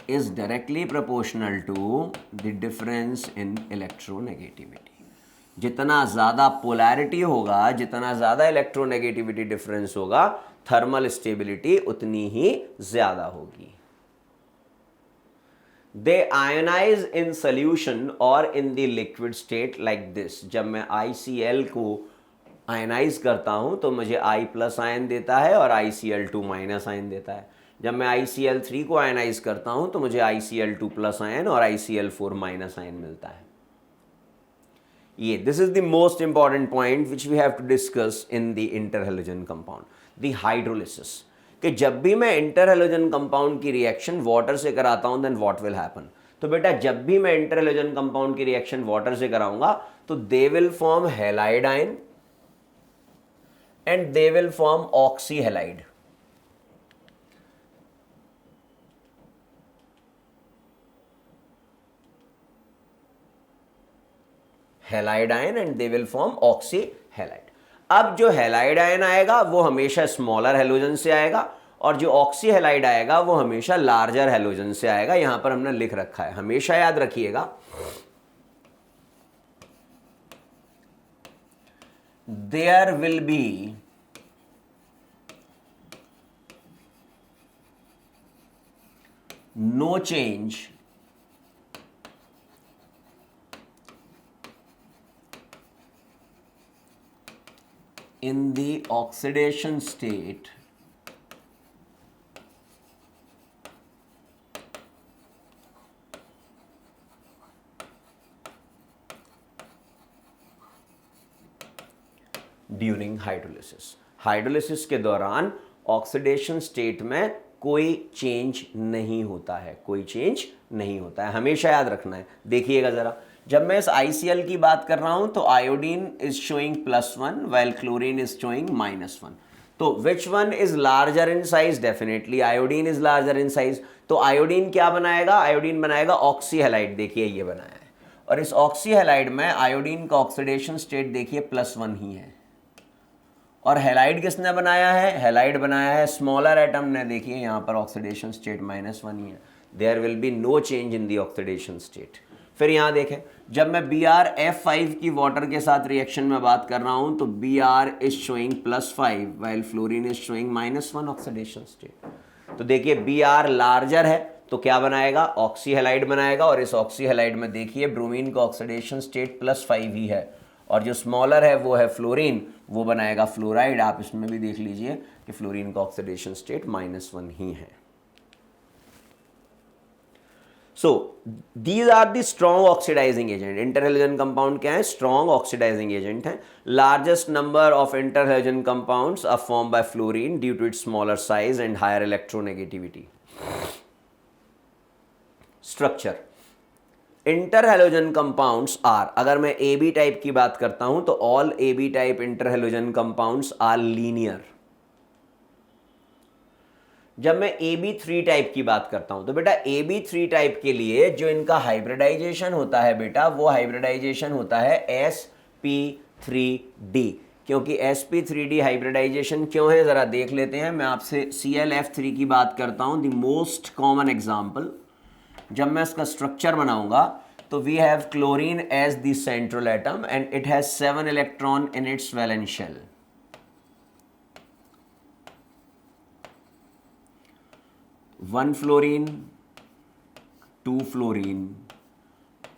Speaker 1: is directly proportional to the difference in electronegativity. जितना ज़्यादा polarity होगा, जितना ज़्यादा इलेक्ट्रोनेगेटिविटी डिफरेंस होगा, थर्मल स्टेबिलिटी उतनी ही ज़्यादा होगी। They ionize in solution or in the liquid state like this। जब मैं ICl को आयनाइज करता हूं तो मुझे I+ आयन देता है और ICl2 माइनस आयन देता है। जब मैं ICl3 को आयनाइज करता हूं तो मुझे ICl2+ आयन और ICl4 माइनस आयन मिलता है। ये this is the most important point which we have to discuss in the interhalogen compound, the hydrolysis. कि जब भी मैं इंटरहैलोजन कंपाउंड की रिएक्शन वाटर से कराता हूं देन व्हाट विल हैपन। तो बेटा जब भी मैं इंटरहैलोजन कंपाउंड की रिएक्शन वाटर से कराऊंगा तो they will form halide ion and they will form oxyhalide. Halide ion and they will form oxyhalide. अब जो हैलाइड आयन आएगा वो हमेशा स्मॉलर हैलोजन से आएगा और जो ऑक्सीहैलाइड आएगा वो हमेशा लार्जर हैलोजन से आएगा। यहां पर हमने लिख रखा है, हमेशा याद रखिएगा। There will be no change in the oxidation state during hydrolysis. Hydrolysis के दौरान ऑक्सीडेशन स्टेट में कोई चेंज नहीं होता है, कोई चेंज नहीं होता है, हमेशा याद रखना है। देखिएगा जरा, जब मैं इस ICl की बात कर रहा हूं तो iodine is showing +1 while chlorine is showing -1। तो which one is larger in size? Definitely iodine is larger in size. तो आयोडीन क्या बनाएगा? आयोडीन बनाएगा ऑक्सी हैलाइड। देखिए ये बनाया है, और इस ऑक्सी हैलाइड में आयोडीन का ऑक्सीडेशन स्टेट देखिए +1 ही है। और हैलाइड किसने बनाया है? हैलाइड बनाया है स्मॉलर एटम ने। देखिए यहाँ पर ऑक्सीडेशन स्टेट -1 ही है। There will be no change in the oxidation state. फिर यहाँ देखें, जब मैं BrF5 की वाटर के साथ रिएक्शन में बात कर रहा हूँ तो Br is showing +5 while fluorine is showing -1 oxidation state. तो देखिए Br लार्जर है तो क्या बनाएगा? ऑक्सी हैलाइड बनाएगा, और इस ऑक्सी हैलाइड में देखिए ब्रोमीन का ऑक्सीडेशन स्टेट +5 ही है, और जो स्मॉलर है वो है फ्लोरीन, वो बनाएगा फ्लोराइड। आप इसमें भी देख लीजिए कि फ्लोरीन का ऑक्सीडेशन स्टेट -1 ही है। So these are the strong oxidising agent. Interhalogen compound क्या है? स्ट्रॉन्ग ऑक्सीडाइजिंग एजेंट है। Largest number of interhalogen compounds are form by fluorine due to its smaller size and higher electronegativity. Structure, interhalogen compounds are, अगर मैं AB type की बात करता हूं तो ऑल AB type interhalogen compounds are linear. जब मैं AB3 टाइप की बात करता हूं तो बेटा AB3 टाइप के लिए जो इनका हाइब्रिडाइजेशन होता है बेटा, वो हाइब्रिडाइजेशन होता है sp3d। क्योंकि sp3d हाइब्रिडाइजेशन क्यों है जरा देख लेते हैं। मैं आपसे ClF3 की बात करता हूं, द मोस्ट कॉमन एग्जाम्पल। जब मैं इसका स्ट्रक्चर बनाऊंगा तो we have chlorine as the central atom and it has 7 electron in its valence shell. One fluorine, 2 fluorine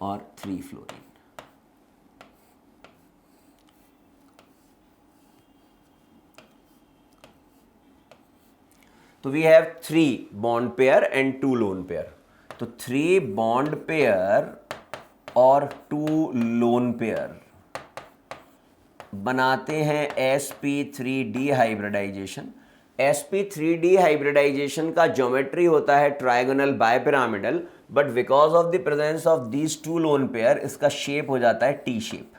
Speaker 1: और 3 फ्लोरीन। तो we have 3 bond pair and 2 lone pair. तो 3 bond pair और 2 lone pair बनाते हैं sp3d hybridisation. sp3d hybridisation का geometry होता है trigonal bipyramidal, but because of the presence of these 2 lone pair इसका शेप हो जाता है टी शेप।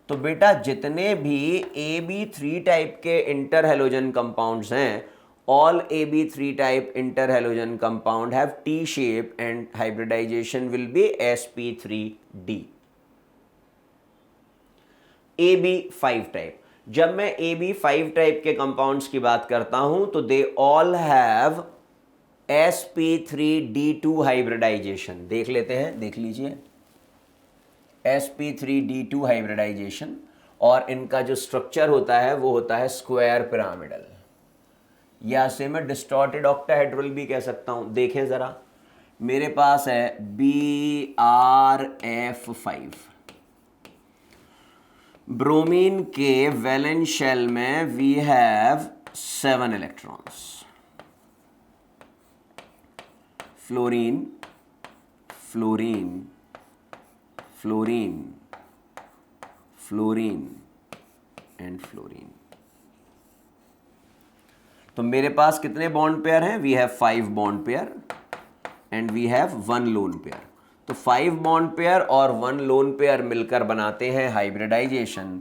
Speaker 1: तो बेटा जितने भी AB3 टाइप के इंटरहैलोजन कंपाउंड्स हैं, all AB3 type interhalogen compound have T shape and hybridization will be sp3d। AB5 type, जब मैं AB5 टाइप के कंपाउंड्स की बात करता हूं तो they all have sp3d2 hybridisation. देख लेते हैं, देख लीजिए sp3d2 हाइब्रिडाइजेशन, और इनका जो स्ट्रक्चर होता है वो होता है स्क्वायर पिरामिडल, या से मैं डिस्टॉर्टेड ऑक्टाहेड्रल भी कह सकता हूं। देखें जरा, मेरे पास है BrF5, ब्रोमीन के वैलेंस शेल में we have 7 electrons, fluorine, fluorine, fluorine, fluorine and fluorine. तो मेरे पास कितने बॉन्ड पेयर हैं? We have 5 bond pair and we have 1 lone pair. तो 5 बॉन्ड पेयर और 1 लोन पेयर मिलकर बनाते हैं हाइब्रिडाइजेशन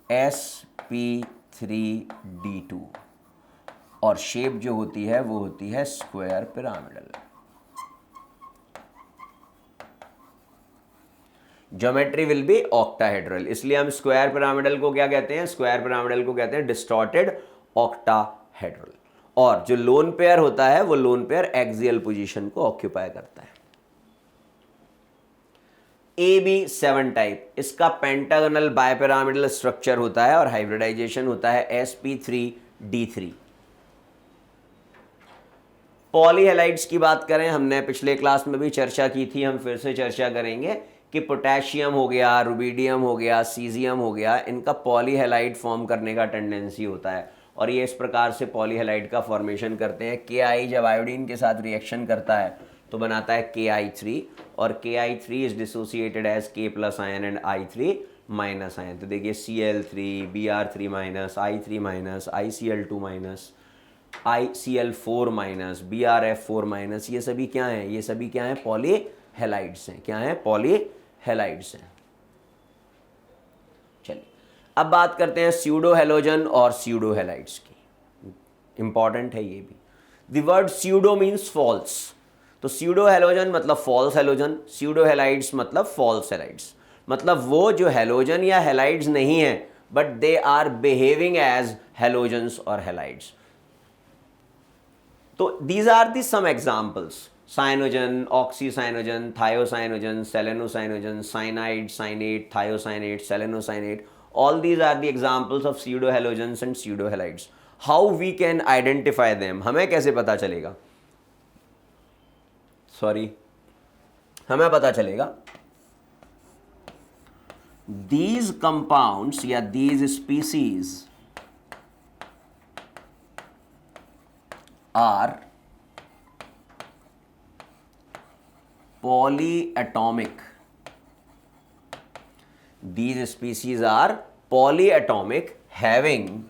Speaker 1: sp3d2, और शेप जो होती है वो होती है square pyramidal. Geometry will be octahedral, इसलिए हम स्क्वायर पिरामिडल को क्या कहते हैं? स्क्वायर पिरामिडल को कहते हैं डिस्टॉर्टेड ऑक्टाहेड्रल। और जो लोन पेयर होता है वो लोन पेयर एक्सियल पोजीशन को ऑक्यूपाई करता है। AB7 टाइप, इसका पेंटागोनल बाइपिरामिडल स्ट्रक्चर होता है और हाइब्रिडाइजेशन होता है sp3d3। पॉलीहेलाइड्स की बात करें, हमने पिछले क्लास में भी चर्चा की थी, हम फिर से चर्चा करेंगे कि पोटेशियम हो गया, रुबिडियम हो गया, सीजियम हो गया, इनका पॉलीहेलाइड फॉर्म करने का टेंडेंसी होता है और ये इस प्रकार से पॉलीहेलाइड का फॉर्मेशन करते हैं। Ki जब आयोडीन के साथ रिएक्शन करता है तो बनाता है Ki3 और Ki3 is dissociated as K plus ion and I3 minus ion. तो देखिए Cl3, Br3 minus, I3 minus, ICl2 minus, ICl4 minus, BrF4 minus, ये सभी क्या हैं? ये सभी क्या हैं? पॉलीहेलाइड्स हैं। क्या हैं? पॉलीहेलाइड्स हैं। चलिए अब बात करते हैं स्यूडो हेलोजन और स्यूडो हेलाइड्स की। इंपॉर्टेंट है ये भी। The word pseudo means false. तो स्यूडो हेलोजन मतलब फॉल्स हेलोजन, स्यूडो हेलाइड्स मतलब फॉल्स हेलाइड्स। मतलब वो जो हेलोजन या हेलाइड्स नहीं है but they are behaving as halogens और हेलाइड्स। तो these are the some examples: cyanogen, oxycyanogen, thiocyanogen, selenocyanogen, cyanide, cyanate, thiocyanate, selenoscienate. All these are the examples of pseudohalogens and pseudohalides. How we can identify them? हमें कैसे पता चलेगा? हमें पता चलेगा these compounds या these species are polyatomic. These species are polyatomic, having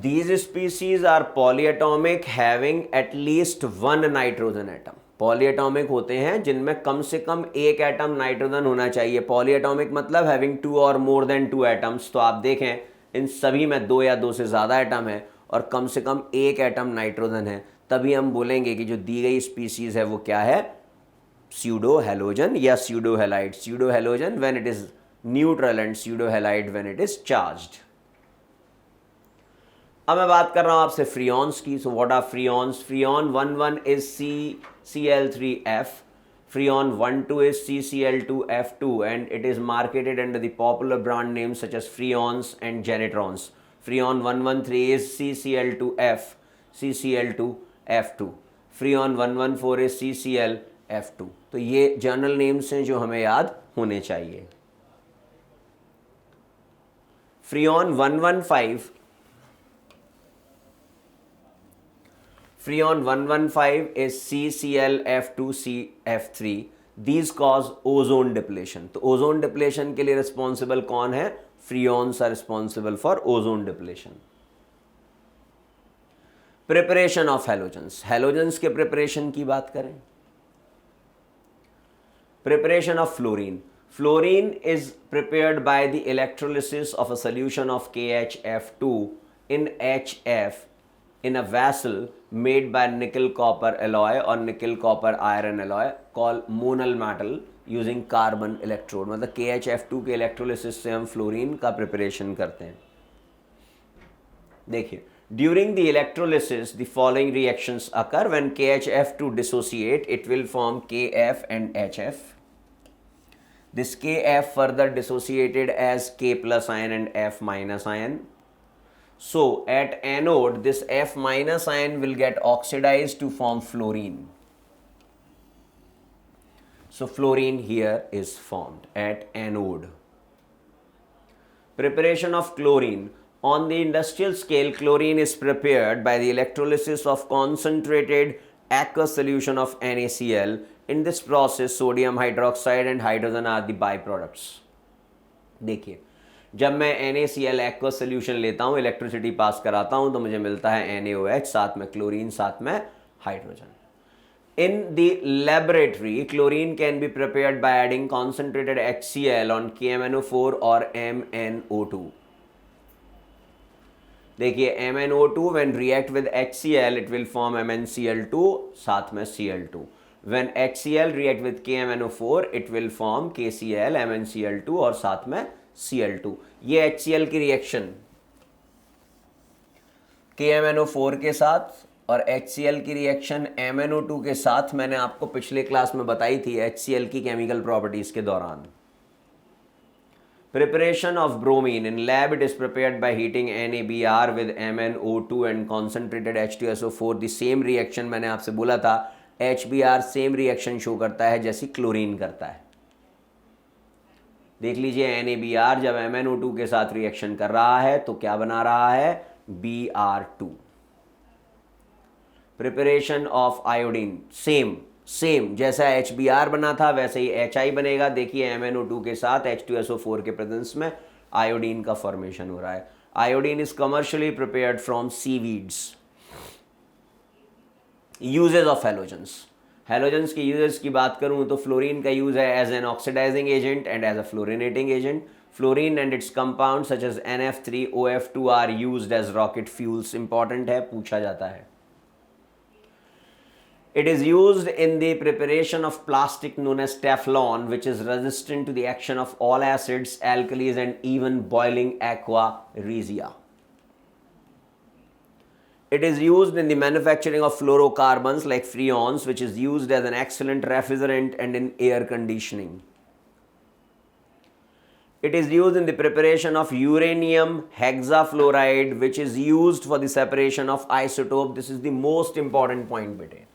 Speaker 1: These species are polyatomic having at least one nitrogen atom. Polyatomic होते हैं जिनमें कम से कम एक एटम नाइट्रोजन होना चाहिए। पॉलीएटॉमिक मतलब हैविंग टू और मोर देन टू एटम्स। तो आप देखें इन सभी में दो या दो से ज़्यादा एटम है और कम से कम एक एटम नाइट्रोजन है, तभी हम बोलेंगे कि जो दी गई स्पीसीज है वो क्या है? स्यूडो हेलोजन या pseudo halide. Pseudo halogen when it is neutral and pseudo halide when it is charged. अब मैं बात कर रहा हूं आपसे फ्रियॉन्स की। So what are freons? Freon 1,1 is CCl3F, freon 1,2 is CCl2F2 and it is marketed under the popular brand names such as Freons and Genetrons. Freon 113 is CCl2F, CCl2F2. Freon 114 is CClF2. तो ये journal names हैं जो हमें याद होने चाहिए। Freon 115 Freon 115 is CClF2CF3. These cause ozone depletion. तो ozone depletion के लिए रिस्पॉन्सिबल कौन है? Freons are responsible for ozone depletion. Preparation of halogens. Halogens के preparation की बात करें, preparation of fluorine. Fluorine is prepared by the electrolysis of a solution of KHF2 in HF in a vessel made by nickel copper alloy or nickel copper iron alloy called monal metal using carbon electrode. मतलब KHF2 के electrolysis से हम fluorine का preparation करते हैं। देखिए, during the electrolysis the following reactions occur. When KHF2 dissociate, it will form KF and HF. This KF further dissociated as K plus ion and F minus ion. So at anode, this F minus ion will get oxidized to form fluorine. So fluorine here is formed at anode. Preparation of chlorine. On the industrial scale, chlorine is prepared by the electrolysis of concentrated aqueous solution of NaCl. In this process, sodium hydroxide and hydrogen are the byproducts. देखिए, जब मैं NaCl aqueous solution लेता हूं, electricity pass कराता हूं, तो मुझे मिलता है NaOH, साथ में क्लोरीन, साथ में hydrogen. In the laboratory, chlorine can be prepared by adding concentrated HCl on KMnO4 और MnO2। देखिए, MnO2 when react with HCl it will form MnCl2, साथ में Cl2। When HCl react with KMnO4 it will form KCl, MnCl2 और साथ में Cl2। ये HCl की reaction KMnO4 के साथ और HCl की रिएक्शन MnO2 के साथ मैंने आपको पिछले क्लास में बताई थी HCl की केमिकल प्रॉपर्टीज के दौरान। Preparation of bromine in lab, it is prepared by heating NaBr with MnO2 and concentrated H2SO4। the same reaction मैंने आपसे बोला था HBr सेम रिएक्शन शो करता है जैसी क्लोरीन करता है। देख लीजिए NaBr जब MnO2 के साथ रिएक्शन कर रहा है तो क्या बना रहा है, Br2। Preparation of iodine same जैसा HBr बना था वैसे ही HI बनेगा। देखिए MnO2 के साथ H2SO4 के प्रेजेंस में आयोडीन का फॉर्मेशन हो रहा है। Iodine is commercially prepared from seaweeds. Uses of halogens, halogens के यूजेस की बात करूं तो फ्लोरीन का यूज है as an oxidising agent and as a fluorinating agent. Fluorine and its compound such as NF3OF2 are used as rocket fuels. Important है, पूछा जाता है। It is used in the preparation of plastic known as Teflon, which is resistant to the action of all acids, alkalis, and even boiling aqua regia. It is used in the manufacturing of fluorocarbons like freons, which is used as an excellent refrigerant and in air conditioning. It is used in the preparation of uranium hexafluoride, which is used for the separation of isotope. This is the most important point, bete.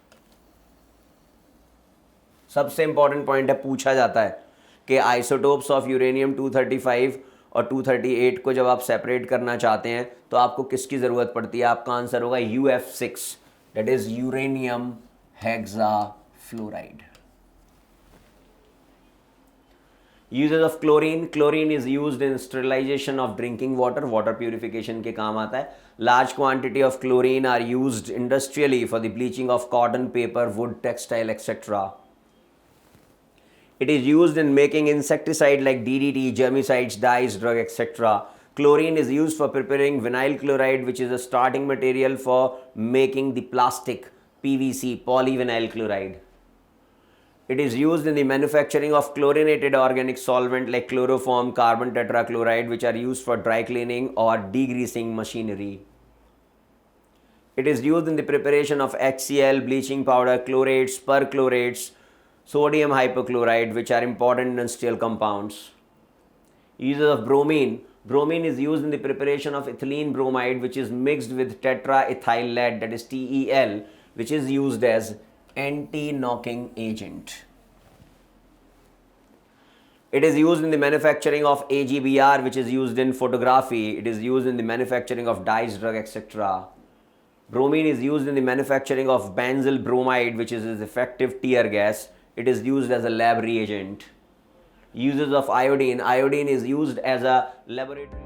Speaker 1: सबसे important point है, पूछा जाता है कि isotopes of uranium 235 और 238 को जब आप सेपरेट करना चाहते हैं तो आपको किसकी ज़रूरत पड़ती है। आपका आंसर होगा UF6, that is uranium hexafluoride. Uses of chlorine, chlorine is used in sterilisation of drinking water, water purification के काम आता है। Large quantity of chlorine are used industrially for the bleaching of cotton, paper, wood, textile et cetera. It is used in making insecticide like DDT, germicides, dyes, drug, etc. Chlorine is used for preparing vinyl chloride, which is a starting material for making the plastic PVC, polyvinyl chloride. It is used in the manufacturing of chlorinated organic solvent like chloroform, carbon tetrachloride, which are used for dry cleaning or degreasing machinery. It is used in the preparation of HCl, bleaching powder, chlorates, perchlorates, sodium hypochlorite, which are important industrial compounds. Uses of bromine, bromine is used in the preparation of ethylene bromide, which is mixed with tetraethyl lead, that is TEL, which is used as anti-knocking agent. It is used in the manufacturing of AGBr, which is used in photography. It is used in the manufacturing of dyes, drug, etc. Bromine is used in the manufacturing of benzyl bromide, which is effective tear gas. It is used as a lab reagent. Uses of iodine, iodine is used as a laboratory